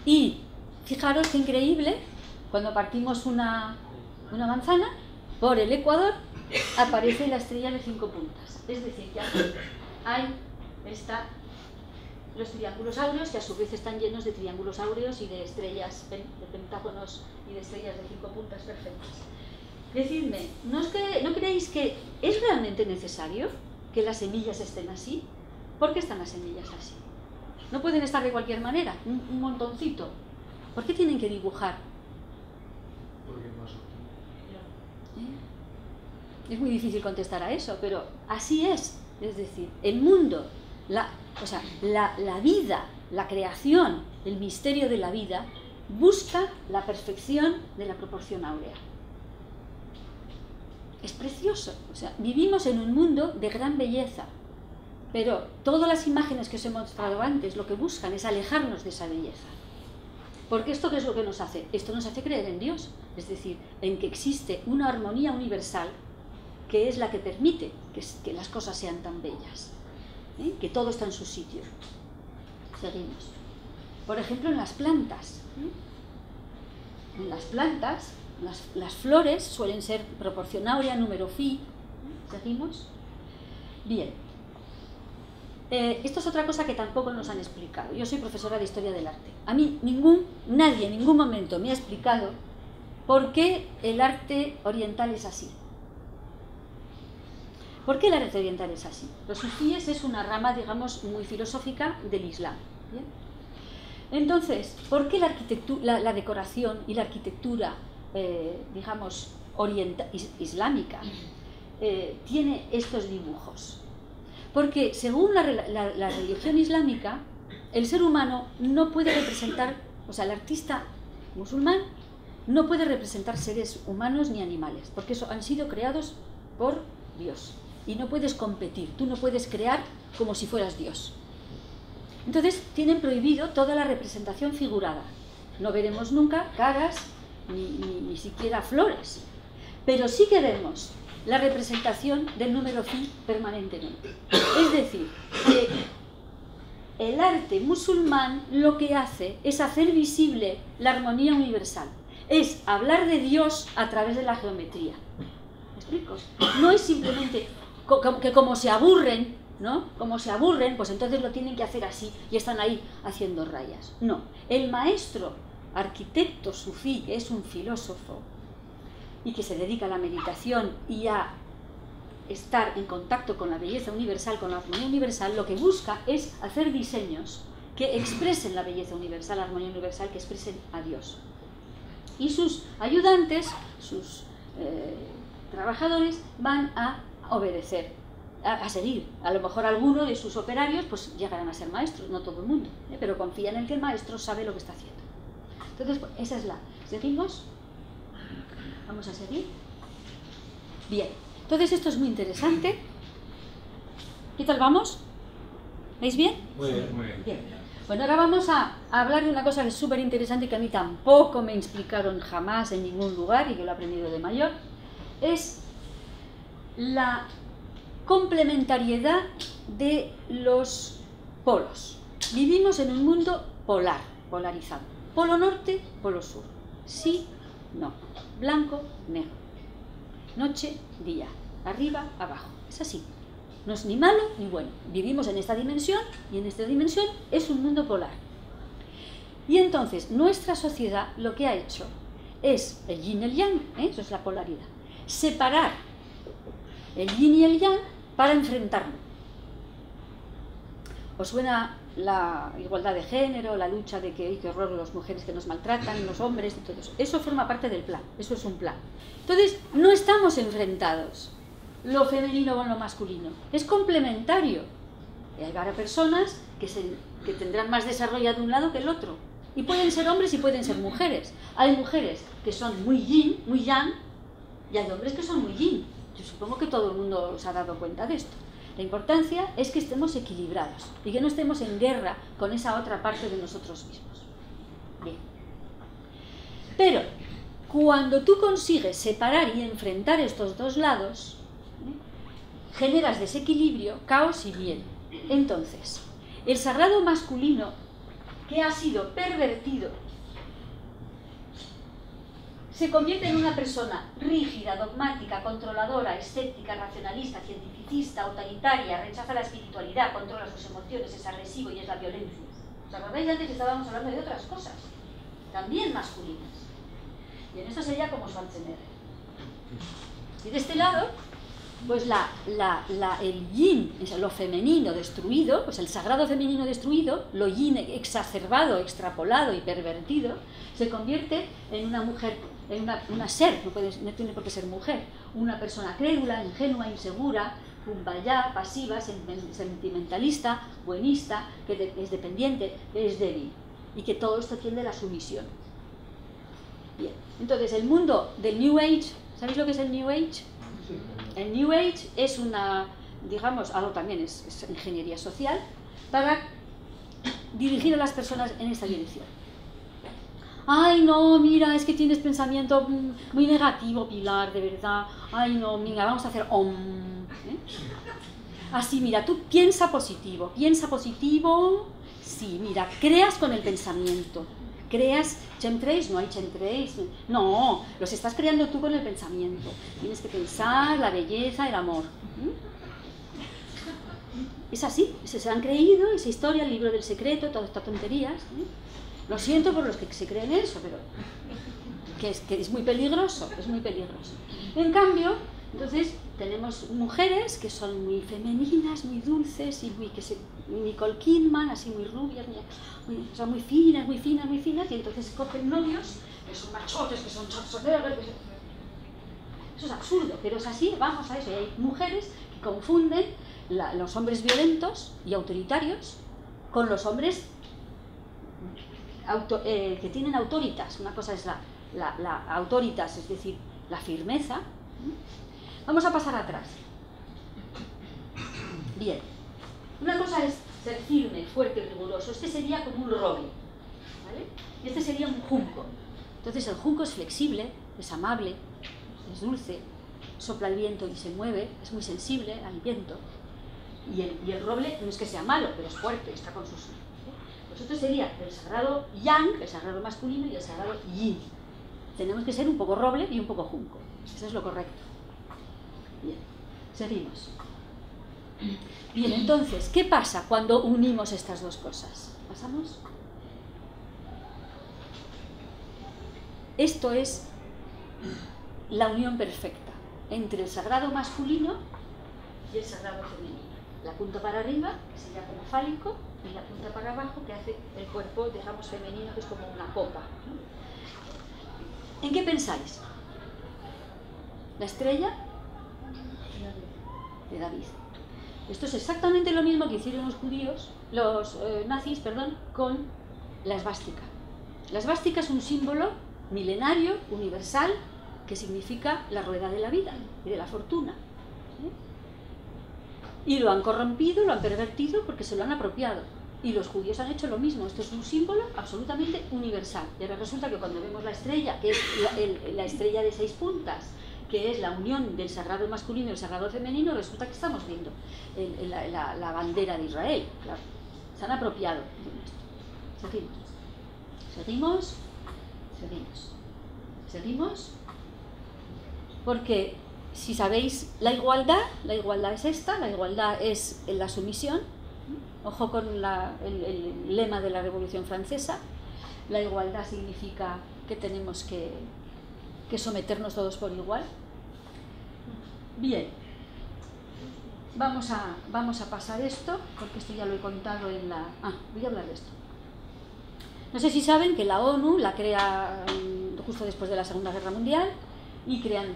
Y fijaros qué increíble, cuando partimos una manzana, por el ecuador aparece la estrella de 5 puntas. Es decir, que aquí hay los triángulos áureos, que a su vez están llenos de triángulos áureos y de estrellas, de pentágonos y de estrellas de 5 puntas perfectas. Decidme, ¿no creéis que es realmente necesario que las semillas estén así? ¿Por qué están las semillas así? No pueden estar de cualquier manera, un montoncito. ¿Por qué tienen que dibujar? Porque es más óptimo. Es muy difícil contestar a eso, pero así es. Es decir, el mundo, la vida, la creación, el misterio de la vida, busca la perfección de la proporción áurea. Es precioso. O sea, vivimos en un mundo de gran belleza, pero todas las imágenes que os he mostrado antes lo que buscan es alejarnos de esa belleza. Porque ¿esto qué es lo que nos hace? Esto nos hace creer en Dios, es decir, en que existe una armonía universal que es la que permite que las cosas sean tan bellas, que todo está en su sitio. Seguimos. Por ejemplo, en las plantas. En las plantas, las flores suelen ser proporción áurea, número phi. ¿Seguimos? Bien. Esto es otra cosa que tampoco nos han explicado. Yo soy profesora de Historia del Arte. A mí nadie en ningún momento me ha explicado por qué el arte oriental es así. ¿Por qué el arte oriental es así? Los sufíes es una rama, digamos, muy filosófica del Islam. ¿Bien? Entonces, ¿por qué la decoración y la arquitectura, digamos, islámica, tiene estos dibujos? Porque según la religión islámica, el ser humano no puede representar, o sea, el artista musulmán no puede representar seres humanos ni animales, porque eso han sido creados por Dios. Y no puedes competir, tú no puedes crear como si fueras Dios. Entonces tienen prohibido toda la representación figurada. No veremos nunca caras ni siquiera flores, pero sí que vemos la representación del número phi permanentemente. Es decir, que el arte musulmán lo que hace es hacer visible la armonía universal, es hablar de Dios a través de la geometría. ¿Me explico? No es simplemente que como se aburren, ¿no? Como se aburren, pues entonces lo tienen que hacer así y están ahí haciendo rayas. No, el maestro arquitecto sufí, que es un filósofo y que se dedica a la meditación y a estar en contacto con la belleza universal, con la armonía universal, lo que busca es hacer diseños que expresen la belleza universal, la armonía universal, que expresen a Dios. Y sus ayudantes, sus trabajadores, van a obedecer, a seguir. A lo mejor alguno de sus operarios pues llegarán a ser maestros, no todo el mundo, pero confían en que el maestro sabe lo que está haciendo. Entonces, pues, esa es la... ¿Seguimos? Vamos a seguir. Bien, entonces esto es muy interesante. ¿Qué tal vamos? ¿Veis bien? Muy bien, muy bien. Bien. Bueno, ahora vamos a hablar de una cosa que es súper interesante y que a mí tampoco me explicaron jamás en ningún lugar y que lo he aprendido de mayor. Es la complementariedad de los polos. Vivimos en un mundo polar, polarizado. Polo norte, polo sur. Sí, no. Blanco, negro. Noche, día. Arriba, abajo. Es así. No es ni malo ni bueno. Vivimos en esta dimensión y en esta dimensión es un mundo polar. Y entonces nuestra sociedad lo que ha hecho es el yin y el yang, eso es la polaridad. Separar el yin y el yang para enfrentarlo. ¿Os suena la igualdad de género, la lucha de que, qué horror, las mujeres que nos maltratan, los hombres y todo eso? Eso forma parte del plan, eso es un plan. Entonces, no estamos enfrentados, lo femenino con lo masculino, es complementario. Y hay varias personas que tendrán más desarrollo de un lado que el otro. Y pueden ser hombres y pueden ser mujeres. Hay mujeres que son muy yin, muy yang, y hay hombres que son muy yin. Yo supongo que todo el mundo se ha dado cuenta de esto. La importancia es que estemos equilibrados y que no estemos en guerra con esa otra parte de nosotros mismos. Bien. Pero cuando tú consigues separar y enfrentar estos dos lados, generas desequilibrio, caos y bien. Entonces, el sagrado masculino que ha sido pervertido se convierte en una persona rígida, dogmática, controladora, escéptica, racionalista, cientificista, autoritaria, rechaza la espiritualidad, controla sus emociones, es agresivo y es la violencia. ¿Os acordáis? Antes estábamos hablando de otras cosas, también masculinas. Y en esto sería como Schwarzenegger. Y de este lado, pues el yin, lo femenino destruido, pues el sagrado femenino destruido, lo yin exacerbado, extrapolado y pervertido, se convierte en una mujer, en una ser, no tiene por qué ser mujer, una persona crédula, ingenua, insegura, kumbaya, pasiva, sentimentalista, buenista, que es dependiente, que es débil, y que todo esto tiende a la sumisión. Bien, entonces el mundo del New Age, ¿sabéis lo que es el New Age? El New Age es una, digamos, algo también es ingeniería social para dirigir a las personas en esta dirección. Ay, no, mira, es que tienes pensamiento muy negativo, Pilar, de verdad. Ay, no, mira, vamos a hacer om. Así, mira, tú piensa positivo. Sí, mira, creas con el pensamiento. Creas chemtrails, no hay chemtrails. No, los estás creando tú con el pensamiento. Tienes que pensar la belleza, el amor. Es así, se han creído esa historia, el libro del secreto, todas estas tonterías. Lo siento por los que se creen eso, pero que es muy peligroso, es muy peligroso. En cambio, entonces tenemos mujeres que son muy femeninas, muy dulces y Nicole Kidman, así muy rubias, son muy finas, y entonces cogen novios que son machotes, que son Schwarzenegger, eso es absurdo, pero es así, vamos a eso. Y hay mujeres que confunden los hombres violentos y autoritarios con los hombres que tienen autoritas. Una cosa es la autoritas, es decir, la firmeza. Vamos a pasar atrás. Bien, una cosa es ser firme, fuerte y riguroso. Este sería como un roble, ¿vale? Y este sería un junco. Entonces el junco es flexible, es amable, es dulce, sopla el viento y se mueve, es muy sensible al viento. Y el roble no es que sea malo, pero es fuerte, está con sus... Pues esto sería el sagrado yang, el sagrado masculino, y el sagrado yin. Tenemos que ser un poco roble y un poco junco. Eso es lo correcto. Bien, seguimos. Bien, entonces, ¿qué pasa cuando unimos estas dos cosas? ¿Pasamos? Esto es la unión perfecta entre el sagrado masculino y el sagrado femenino. La punta para arriba, que sería como fálico, y la punta para abajo, que hace el cuerpo, digamos, femenino, que es como una copa, ¿no? ¿En qué pensáis? ¿La estrella? De David. Esto es exactamente lo mismo que hicieron los nazis, con la esvástica. La esvástica es un símbolo milenario, universal, que significa la rueda de la vida y de la fortuna. Y lo han corrompido, lo han pervertido porque se lo han apropiado. Y los judíos han hecho lo mismo. Esto es un símbolo absolutamente universal. Y ahora resulta que cuando vemos la estrella, que es la estrella de 6 puntas, que es la unión del sagrado masculino y el sagrado femenino, resulta que estamos viendo la bandera de Israel. Claro. Se han apropiado. Seguimos. Porque si sabéis la igualdad es esta, la igualdad es la sumisión. Ojo con el lema de la Revolución Francesa. La igualdad significa que tenemos que someternos todos por igual. Bien, vamos a pasar esto, porque esto ya lo he contado en la... voy a hablar de esto. No sé si saben que la ONU la crea justo después de la Segunda Guerra Mundial, y crean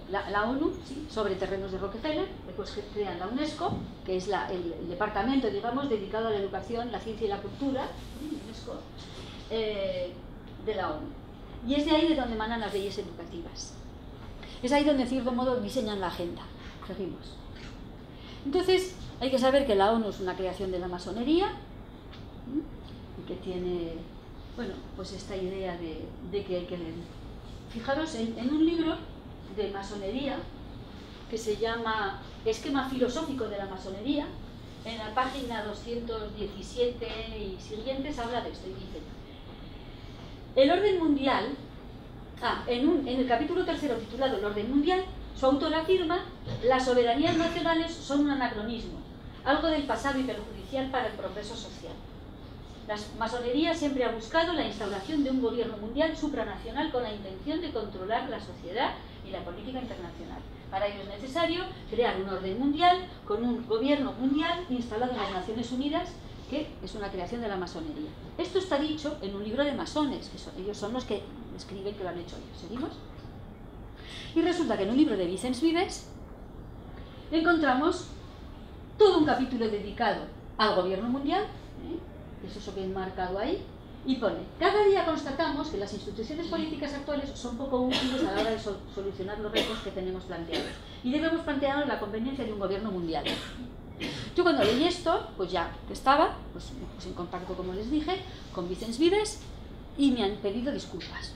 la ONU, ¿sí?, sobre terrenos de Rockefeller. Después crean la UNESCO, que es el departamento, digamos, dedicado a la educación, la ciencia y la cultura, UNESCO, de la ONU. Y es de ahí de donde emanan las leyes educativas. Es ahí donde, en cierto modo, diseñan la agenda. Seguimos. Entonces, hay que saber que la ONU es una creación de la masonería, y que tiene, bueno, pues esta idea de que hay que leer. Fijaros en un libro de masonería que se llama Esquema filosófico de la masonería, en la página 217 y siguientes habla de esto y dice: el orden mundial, en el capítulo 3 titulado El orden mundial, su autor afirma: las soberanías nacionales son un anacronismo, algo del pasado y perjudicial para el progreso social. La masonería siempre ha buscado la instauración de un gobierno mundial supranacional con la intención de controlar la sociedad y la política internacional. Para ello es necesario crear un orden mundial con un gobierno mundial instalado en las Naciones Unidas, que es una creación de la masonería. Esto está dicho en un libro de masones, que ellos son los que escriben que lo han hecho ellos. ¿Seguimos? Y resulta que en un libro de Vicens Vives encontramos todo un capítulo dedicado al gobierno mundial, eso que he marcado ahí, y pone: cada día constatamos que las instituciones políticas actuales son poco útiles a la hora de solucionar los retos que tenemos planteados, y debemos plantearnos la conveniencia de un gobierno mundial. Yo cuando leí esto, pues ya estaba pues en contacto, como les dije, con Vicens Vives, y me han pedido disculpas.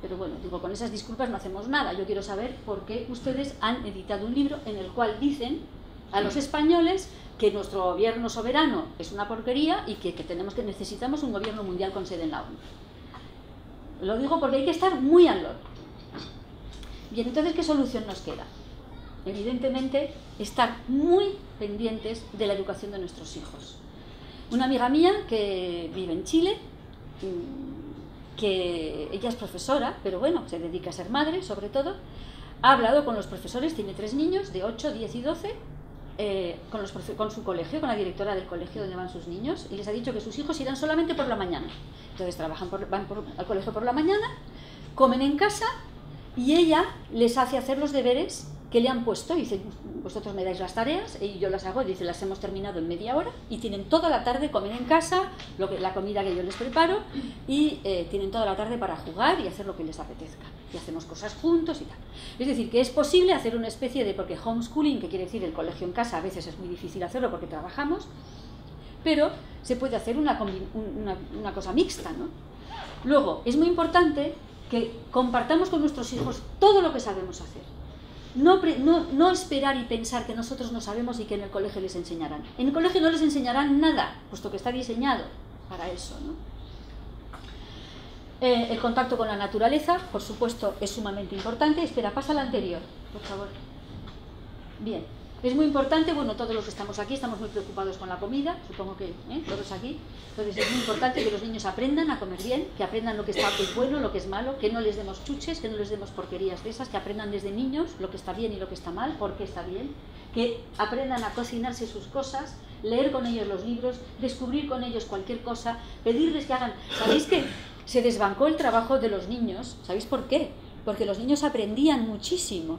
Pero bueno, digo, con esas disculpas no hacemos nada. Yo quiero saber por qué ustedes han editado un libro en el cual dicen a los españoles que nuestro gobierno soberano es una porquería y que necesitamos un gobierno mundial con sede en la ONU. Lo digo porque hay que estar muy al loro. Bien, entonces, ¿qué solución nos queda? Evidentemente, estar muy pendientes de la educación de nuestros hijos. Una amiga mía que vive en Chile, que ella es profesora, pero bueno, se dedica a ser madre, sobre todo, ha hablado con los profesores, tiene 3 niños, de 8, 10 y 12, con su colegio, con la directora del colegio donde van sus niños, y les ha dicho que sus hijos irán solamente por la mañana. Entonces van al colegio por la mañana, comen en casa, y ella les hace hacer los deberes que le han puesto. Y dice: vosotros me dais las tareas y yo las hago. Y dice: las hemos terminado en media hora, y tienen toda la tarde, comen en casa, la comida que yo les preparo, y tienen toda la tarde para jugar y hacer lo que les apetezca, y hacemos cosas juntos y tal. Es decir, que es posible hacer una especie de, porque homeschooling, que quiere decir el colegio en casa, a veces es muy difícil hacerlo porque trabajamos, pero se puede hacer una cosa mixta, ¿no? Luego, es muy importante que compartamos con nuestros hijos todo lo que sabemos hacer. No esperar y pensar que nosotros no sabemos y que en el colegio les enseñarán. En el colegio no les enseñarán nada, puesto que está diseñado para eso, ¿no? El contacto con la naturaleza, por supuesto, es sumamente importante. Espera, pasa la anterior, por favor. Bien, es muy importante, bueno, todos los que estamos aquí estamos muy preocupados con la comida, supongo que todos aquí. Entonces es muy importante que los niños aprendan a comer bien, que aprendan lo que es bueno, lo que es malo, que no les demos chuches, que no les demos porquerías de esas, que aprendan desde niños lo que está bien y lo que está mal, por qué está bien, que aprendan a cocinarse sus cosas, leer con ellos los libros, descubrir con ellos cualquier cosa, pedirles que hagan. ¿Sabéis que se desbancó el trabajo de los niños? ¿Sabéis por qué? Porque los niños aprendían muchísimo.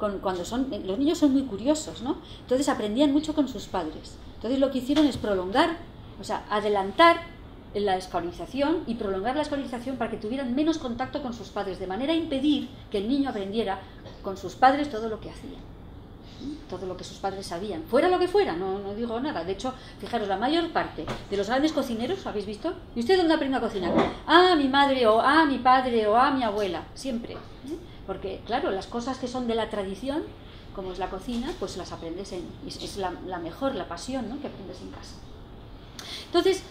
Los niños son muy curiosos, ¿no? Entonces aprendían mucho con sus padres. Entonces lo que hicieron es prolongar, o sea, adelantar la escolarización y prolongar la escolarización para que tuvieran menos contacto con sus padres, de manera a impedir que el niño aprendiera con sus padres todo lo que hacían, todo lo que sus padres sabían, fuera lo que fuera, no digo nada. De hecho, fijaros, la mayor parte de los grandes cocineros, ¿habéis visto? ¿Y usted dónde aprendió a cocinar? Ah, mi madre, o ah, mi padre, o ah, mi abuela, siempre. Porque, claro, las cosas que son de la tradición, como es la cocina, pues las aprendes es la mejor, la pasión, ¿no?, que aprendes en casa. Entonces,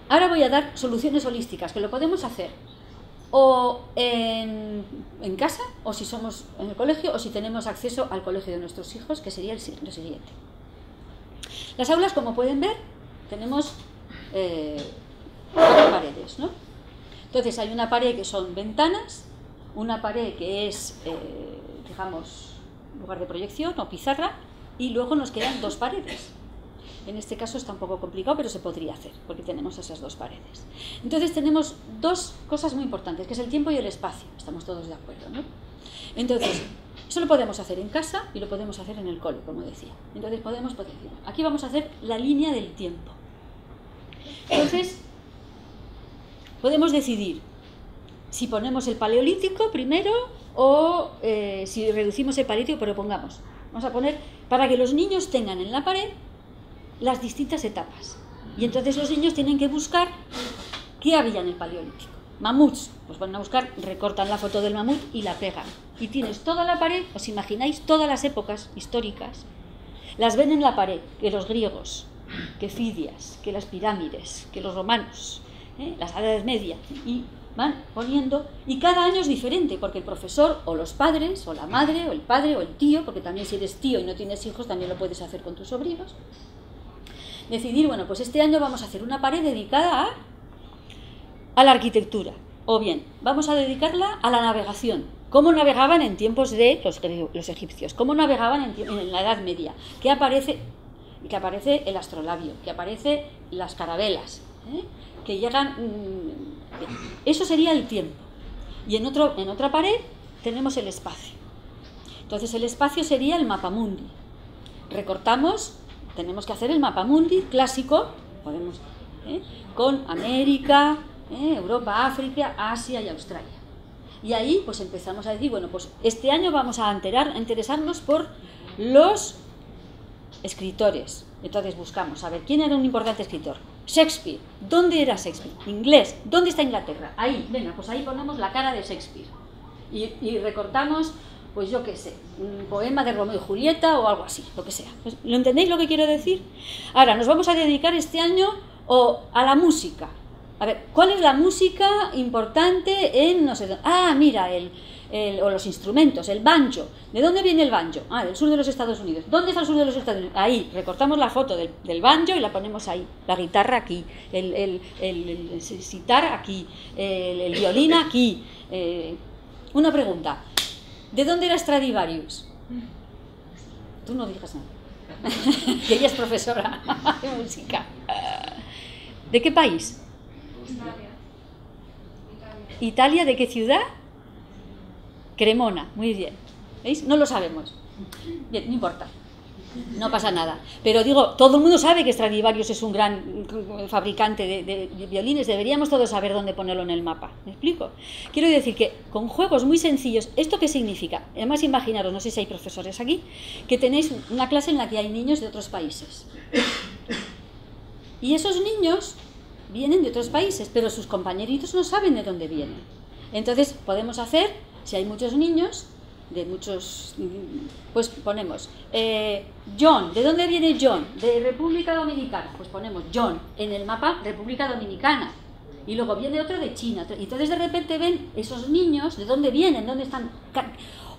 ahora voy a dar soluciones holísticas, que lo podemos hacer o en casa, o si somos en el colegio, o si tenemos acceso al colegio de nuestros hijos, que sería lo siguiente. Las aulas, como pueden ver, tenemos 4 paredes, ¿no? Entonces hay una pared que son ventanas, una pared que es, digamos, lugar de proyección o pizarra, y luego nos quedan 2 paredes. En este caso está un poco complicado, pero se podría hacer, porque tenemos esas 2 paredes. Entonces tenemos 2 cosas muy importantes, que es el tiempo y el espacio. Estamos todos de acuerdo, ¿no? Entonces, eso lo podemos hacer en casa y lo podemos hacer en el cole, como decía. Entonces podemos decir, aquí vamos a hacer la línea del tiempo. Entonces, podemos decidir si ponemos el paleolítico primero o si reducimos el paleolítico, pero pongamos. Vamos a poner para que los niños tengan en la pared las distintas etapas. Y entonces los niños tienen que buscar qué había en el paleolítico. Mamuts, pues van a buscar, recortan la foto del mamut y la pegan. Y tienes toda la pared, os imagináis todas las épocas históricas, las ven en la pared, que los griegos, que Fidias, que las pirámides, que los romanos, las Edades Medias, y van poniendo, y cada año es diferente, porque el profesor, o los padres, o la madre, o el padre, o el tío, porque también si eres tío y no tienes hijos, también lo puedes hacer con tus sobrinos, decidir, bueno, pues este año vamos a hacer una pared dedicada a la arquitectura, o bien, vamos a dedicarla a la navegación, cómo navegaban en tiempos de los egipcios, cómo navegaban en la Edad Media, que aparece el astrolabio, que aparece las carabelas, que llegan, eso sería el tiempo. Y en otra pared tenemos el espacio. Entonces el espacio sería el mapamundi. Recortamos, tenemos que hacer el mapamundi clásico, podemos, con América, Europa, África, Asia y Australia. Y ahí pues empezamos a decir, bueno, pues este año vamos a interesarnos por los escritores. Entonces buscamos a ver quién era un importante escritor. Shakespeare, ¿dónde era Shakespeare? Inglés, ¿dónde está Inglaterra? Ahí, venga, pues ahí ponemos la cara de Shakespeare. Y recortamos, pues yo qué sé, un poema de Romeo y Julieta o algo así, lo que sea. Pues, ¿lo entendéis lo que quiero decir? Ahora, nos vamos a dedicar este año a la música. A ver, ¿cuál es la música importante en no sé dónde? Ah, mira, o los instrumentos, el banjo. ¿De dónde viene el banjo? Ah, del sur de los Estados Unidos. ¿Dónde está el sur de los Estados Unidos? Ahí, recortamos la foto del banjo y la ponemos ahí. La guitarra aquí, el sitar aquí, el violín aquí. Una pregunta. ¿De dónde era Stradivarius? Tú no digas nada. Que ella es profesora de música. ¿De qué país? Italia. ¿De qué ciudad? Cremona, muy bien. ¿Veis? No lo sabemos. Bien, no importa. No pasa nada. Pero digo, todo el mundo sabe que Stradivarius es un gran fabricante de violines. Deberíamos todos saber dónde ponerlo en el mapa. ¿Me explico? Quiero decir que con juegos muy sencillos, ¿esto qué significa? Además, imaginaros, no sé si hay profesores aquí, que tenéis una clase en la que hay niños de otros países. Y esos niños vienen de otros países, pero sus compañeritos no saben de dónde vienen. Entonces, podemos hacer, si hay muchos niños, pues ponemos John. ¿De dónde viene John? De República Dominicana. Pues ponemos John en el mapa República Dominicana. Y luego viene otro de China. Y entonces de repente ven esos niños, ¿de dónde vienen? ¿Dónde están?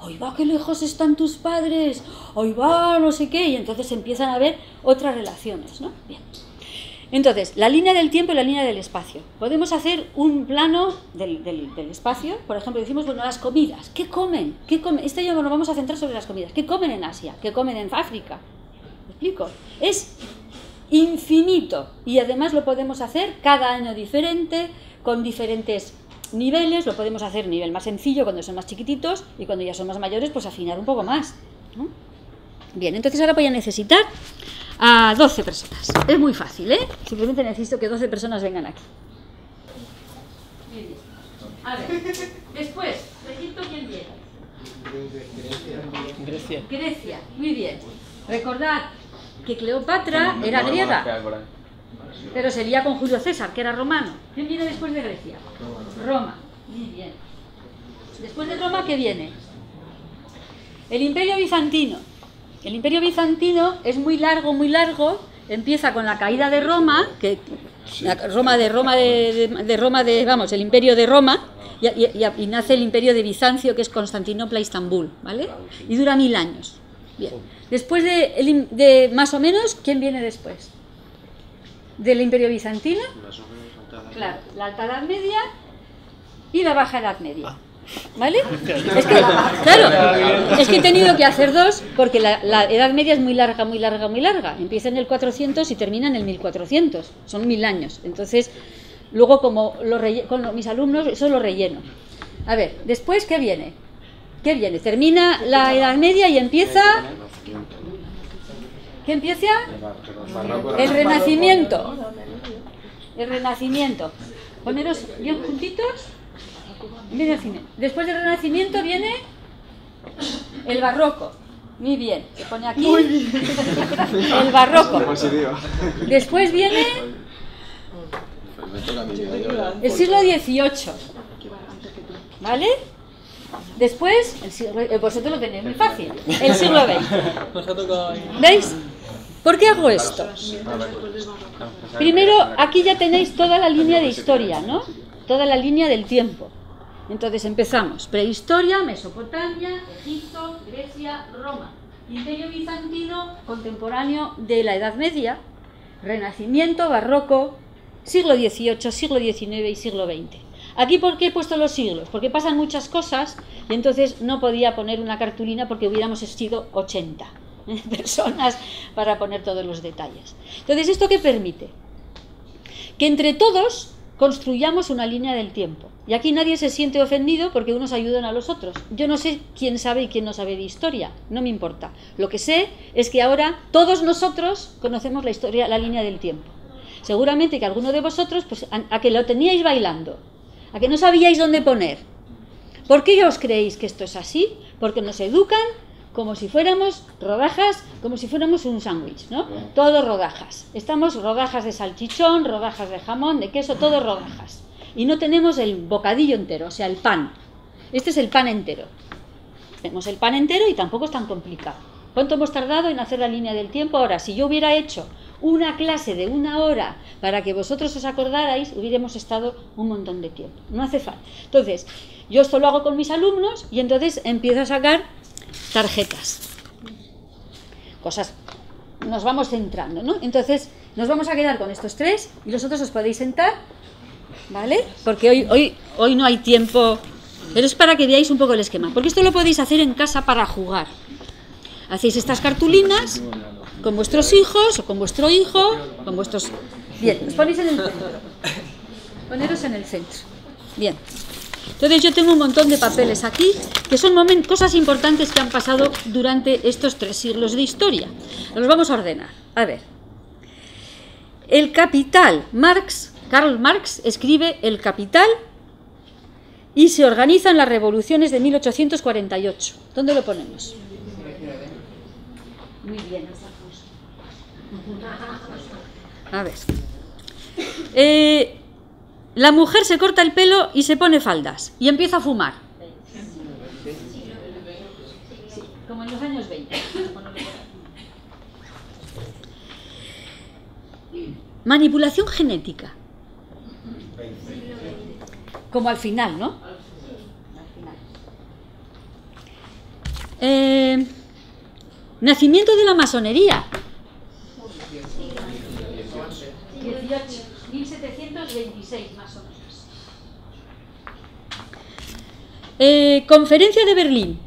¡Ay, va, qué lejos están tus padres! ¡Ay, va, no sé qué! Y entonces empiezan a ver otras relaciones, ¿no? Bien. Entonces, la línea del tiempo y la línea del espacio. Podemos hacer un plano del espacio. Por ejemplo, decimos, bueno, las comidas. ¿Qué comen? ¿Qué comen? Este año nos vamos a centrar sobre las comidas. ¿Qué comen en Asia? ¿Qué comen en África? ¿Me explico? Es infinito. Y además lo podemos hacer cada año diferente, con diferentes niveles. Lo podemos hacer a nivel más sencillo cuando son más chiquititos, y cuando ya son más mayores, pues afinar un poco más, ¿no? Bien, entonces ahora voy a necesitar a 12 personas. Es muy fácil, ¿eh? Simplemente necesito que 12 personas vengan aquí. Bien. A ver, después, ¿de Egipto quién viene? Grecia, muy bien. Recordad que Cleopatra era griega, pero sería con Julio César, que era romano. ¿Quién viene después de Grecia? Roma, muy bien. Después de Roma, ¿qué viene? El Imperio Bizantino. El Imperio Bizantino es muy largo, empieza con la caída de Roma, el Imperio de Roma, y nace el imperio de Bizancio, que es Constantinopla, Istambul, ¿vale? Y dura 1000 años. Bien. Después de más o menos, ¿quién viene después? ¿Del imperio bizantino? Claro, la Alta Edad Media y la Baja Edad Media. ¿Vale? Claro, es que he tenido que hacer dos porque la Edad Media es muy larga, muy larga, muy larga. Empieza en el 400 y termina en el 1400. Son 1000 años. Entonces, luego con mis alumnos, eso lo relleno. A ver, después, ¿qué viene? ¿Qué viene? Termina la Edad Media y empieza... ¿Qué empieza? El Renacimiento. El Renacimiento. Poneros bien juntitos. Después del Renacimiento viene el Barroco. Muy bien, se pone aquí el Barroco. Después viene el siglo XVIII. ¿Vale? Después, vosotros lo tenéis muy fácil, el siglo XX. ¿Veis? ¿Por qué hago esto? Primero, aquí ya tenéis toda la línea de historia, ¿no? Toda la línea del tiempo. Entonces empezamos, prehistoria, Mesopotamia, Egipto, Grecia, Roma, imperio bizantino contemporáneo de la Edad Media, Renacimiento, Barroco, siglo XVIII, siglo XIX y siglo XX. Aquí, ¿por qué he puesto los siglos? Porque pasan muchas cosas y entonces no podía poner una cartulina porque hubiéramos sido 80 personas para poner todos los detalles. Entonces, ¿esto qué permite? Que entre todos construyamos una línea del tiempo. Y aquí nadie se siente ofendido porque unos ayudan a los otros. Yo no sé quién sabe y quién no sabe de historia, no me importa. Lo que sé es que ahora todos nosotros conocemos la historia, la línea del tiempo. Seguramente que alguno de vosotros, pues, a que lo teníais bailando, a que no sabíais dónde poner. ¿Por qué os creéis que esto es así? Porque nos educan como si fuéramos rodajas, como si fuéramos un sándwich, ¿no? Todo rodajas. Estamos rodajas de salchichón, rodajas de jamón, de queso, todo rodajas. Y no tenemos el bocadillo entero, o sea, el pan. Este es el pan entero. Tenemos el pan entero y tampoco es tan complicado. ¿Cuánto hemos tardado en hacer la línea del tiempo? Ahora, si yo hubiera hecho una clase de 1 hora para que vosotros os acordarais, hubiéramos estado un montón de tiempo. No hace falta. Entonces, yo esto lo hago con mis alumnos y entonces empiezo a sacar tarjetas. Cosas, nos vamos centrando, ¿no? Entonces, nos vamos a quedar con estos 3 y los otros os podéis sentar, ¿vale? Porque hoy no hay tiempo, pero es para que veáis un poco el esquema. Porque esto lo podéis hacer en casa para jugar. Hacéis estas cartulinas con vuestros hijos o con vuestro hijo, con vuestros... Bien, os ponéis en el centro. Poneros en el centro. Bien. Entonces yo tengo un montón de papeles aquí, que son cosas importantes que han pasado durante estos 3 siglos de historia. Los vamos a ordenar. A ver. El Capital. Karl Marx escribe El Capital y se organizan las revoluciones de 1848. ¿Dónde lo ponemos? Muy bien. A ver. La mujer se corta el pelo y se pone faldas y empieza a fumar. Sí, como en los años 20. Manipulación genética. Como al final, ¿no? Nacimiento de la masonería. 1726 más o menos. Conferencia de Berlín.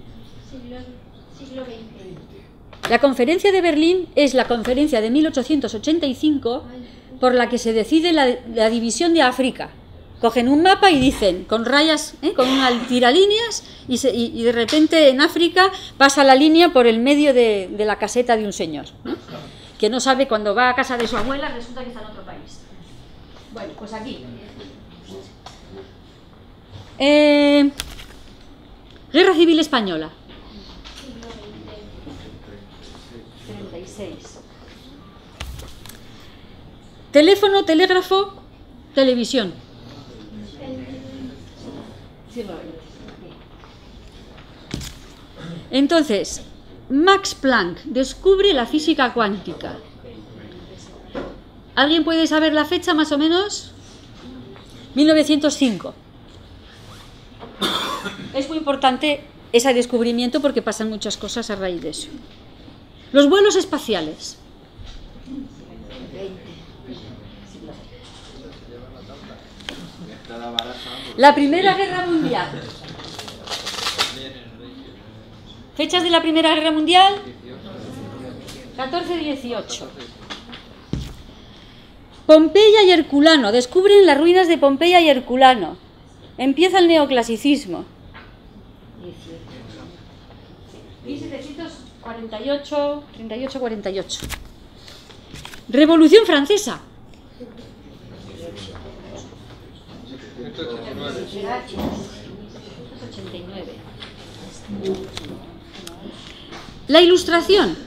Siglo XX. La conferencia de Berlín es la conferencia de 1885 por la que se decide la división de África. Cogen un mapa y dicen, con rayas, con una tiralíneas, y de repente en África pasa la línea por el medio de la caseta de un señor, ¿no? Que no sabe, cuando va a casa de su abuela, resulta que está en otro país. Bueno, pues aquí. Guerra Civil Española. 36. Teléfono, telégrafo, televisión. Entonces, Max Planck descubre la física cuántica. ¿Alguien puede saber la fecha más o menos? 1905. es muy importante ese descubrimiento porque pasan muchas cosas a raíz de eso. Los vuelos espaciales. La Primera Guerra Mundial. Fechas de la Primera Guerra Mundial. 14-18. Pompeya y Herculano. Descubren las ruinas de Pompeya y Herculano. Empieza el neoclasicismo. 1748, 38-48. Revolución Francesa. 89. La Ilustración.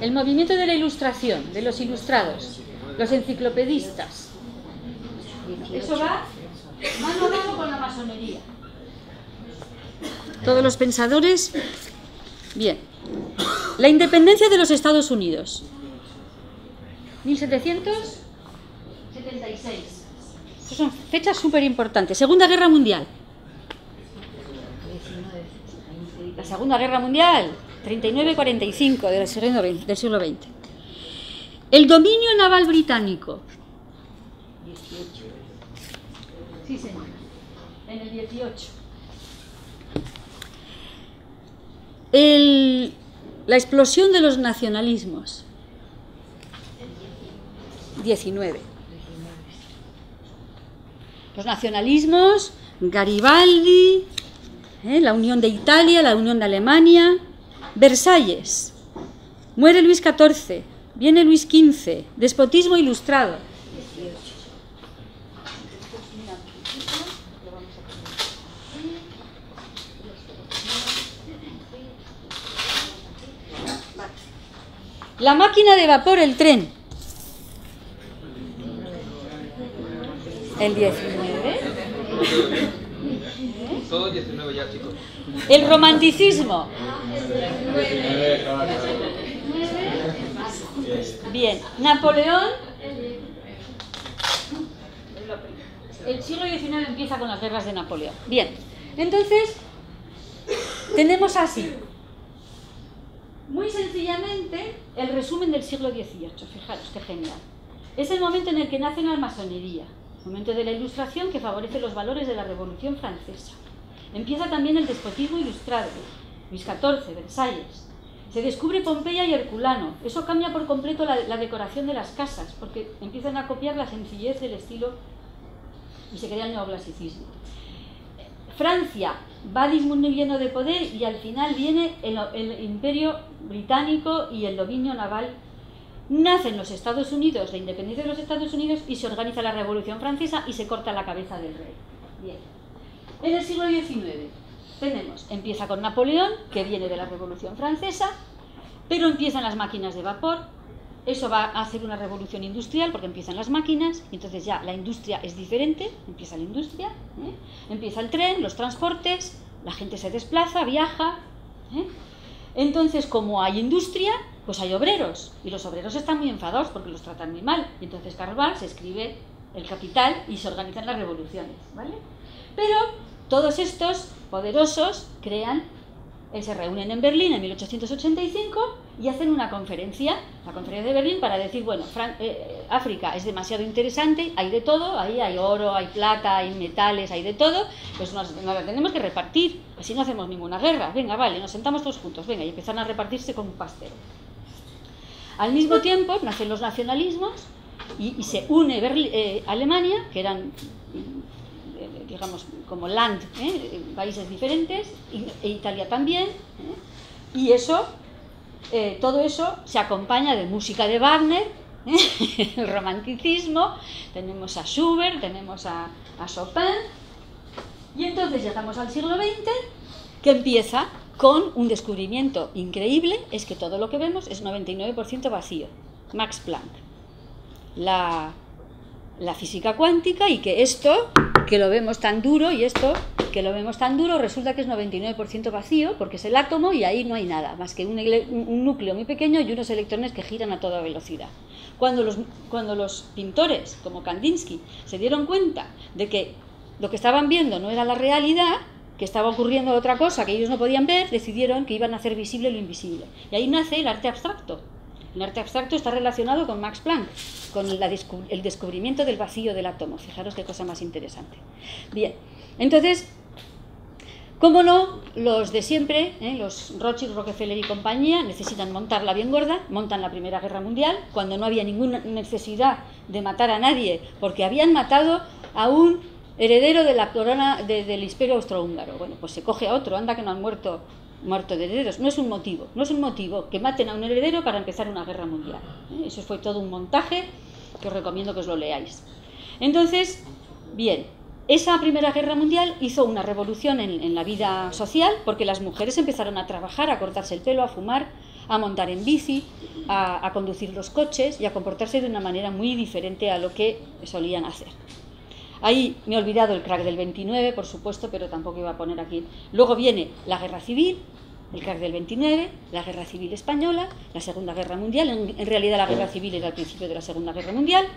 El movimiento de la Ilustración, de los ilustrados, los enciclopedistas. Eso va mano a mano con la masonería. Todos los pensadores. Bien. La independencia de los Estados Unidos. 1776. Estas son fechas súper importantes. Segunda Guerra Mundial. La Segunda Guerra Mundial, 39-45 del siglo XX. El dominio naval británico. 18. Sí, señor. En el 18. La explosión de los nacionalismos. 19. Los nacionalismos, Garibaldi, la unión de Italia, la unión de Alemania, Versalles, muere Luis XIV, viene Luis XV, despotismo ilustrado. La máquina de vapor, el tren. El 19. Todo 19 ya, chicos. El romanticismo. Bien, Napoleón. El siglo XIX empieza con las guerras de Napoleón. Bien, entonces tenemos así, muy sencillamente, el resumen del siglo XVIII. Fijaros qué genial. Es el momento en el que nace la masonería, momento de la Ilustración que favorece los valores de la Revolución Francesa. Empieza también el despotismo ilustrado, Luis XIV, Versalles. Se descubre Pompeya y Herculano. Eso cambia por completo la decoración de las casas, porque empiezan a copiar la sencillez del estilo y se crea el neoclasicismo. Francia va disminuyendo de poder y al final viene el imperio británico y el dominio naval. Nacen los Estados Unidos, la independencia de los Estados Unidos, y se organiza la Revolución Francesa y se corta la cabeza del rey. Bien. En el siglo XIX empieza con Napoleón, que viene de la Revolución Francesa, pero empiezan las máquinas de vapor. Eso va a hacer una revolución industrial porque empiezan las máquinas y entonces ya la industria es diferente, empieza la industria, empieza el tren, los transportes, la gente se desplaza, viaja. Entonces, como hay industria, pues hay obreros y los obreros están muy enfadados porque los tratan muy mal. Y entonces Karl Marx escribe El Capital y se organizan las revoluciones, ¿vale? Pero todos estos poderosos se reúnen en Berlín en 1885 y hacen una conferencia, la conferencia de Berlín, para decir, bueno, África es demasiado interesante, hay de todo, ahí hay oro, hay plata, hay metales, hay de todo, pues nos la tenemos que repartir, así no hacemos ninguna guerra, venga, vale, nos sentamos todos juntos, venga, y empiezan a repartirse como un pastel. Al mismo tiempo nacen los nacionalismos y se une Alemania, que eran, digamos, como land, países diferentes, e Italia también, y eso, todo eso se acompaña de música de Wagner, el romanticismo, tenemos a Schubert, tenemos a Chopin, y entonces llegamos al siglo XX, que empieza con un descubrimiento increíble, es que todo lo que vemos es 99% vacío. Max Planck, la física cuántica, y que esto, que lo vemos tan duro, y esto, que lo vemos tan duro, resulta que es 99% vacío, porque es el átomo y ahí no hay nada, más que un núcleo muy pequeño y unos electrones que giran a toda velocidad. Cuando los pintores, como Kandinsky, se dieron cuenta de que lo que estaban viendo no era la realidad, que estaba ocurriendo otra cosa que ellos no podían ver, decidieron que iban a hacer visible lo invisible. Y ahí nace el arte abstracto. El arte abstracto está relacionado con Max Planck, con el descubrimiento del vacío del átomo. Fijaros qué cosa más interesante. Bien, entonces, cómo no, los de siempre, los Rothschild, Rockefeller y compañía, necesitan montarla bien gorda, montan la Primera Guerra Mundial, cuando no había ninguna necesidad de matar a nadie, porque habían matado a un heredero de la corona del Imperio Austrohúngaro. Bueno, pues se coge a otro, anda que no han muerto de herederos. No es un motivo que maten a un heredero para empezar una guerra mundial. Eso fue todo un montaje que os recomiendo que os lo leáis. Entonces, bien, esa Primera Guerra Mundial hizo una revolución en la vida social, porque las mujeres empezaron a trabajar, a cortarse el pelo, a fumar, a montar en bici, a conducir los coches y a comportarse de una manera muy diferente a lo que solían hacer. Ahí me he olvidado el crack del 29, por supuesto, pero tampoco iba a poner aquí. Luego viene la Guerra Civil, el crack del 29, la Guerra Civil Española, la Segunda Guerra Mundial. En realidad la Guerra Civil era el principio de la Segunda Guerra Mundial.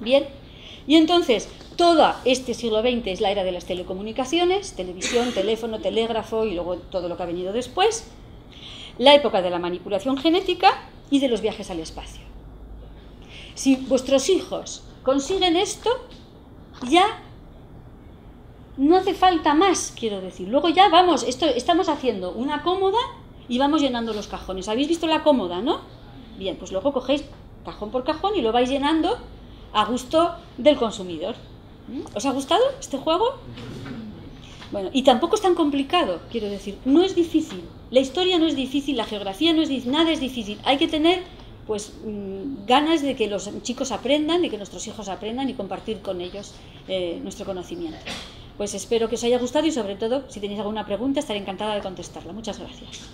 Bien, y entonces todo este siglo XX es la era de las telecomunicaciones, televisión, teléfono, telégrafo y luego todo lo que ha venido después. La época de la manipulación genética y de los viajes al espacio. Si vuestros hijos consiguen esto, ya no hace falta más, quiero decir. Luego ya vamos, estamos haciendo una cómoda y vamos llenando los cajones. ¿Habéis visto la cómoda, no? Bien, pues luego cogéis cajón por cajón y lo vais llenando a gusto del consumidor. ¿Os ha gustado este juego? Bueno, y tampoco es tan complicado, quiero decir, no es difícil. La historia no es difícil, la geografía no es difícil, nada es difícil. Hay que tener ganas de que los chicos aprendan, de que nuestros hijos aprendan y compartir con ellos nuestro conocimiento. Pues espero que os haya gustado y sobre todo, si tenéis alguna pregunta, estaré encantada de contestarla. Muchas gracias.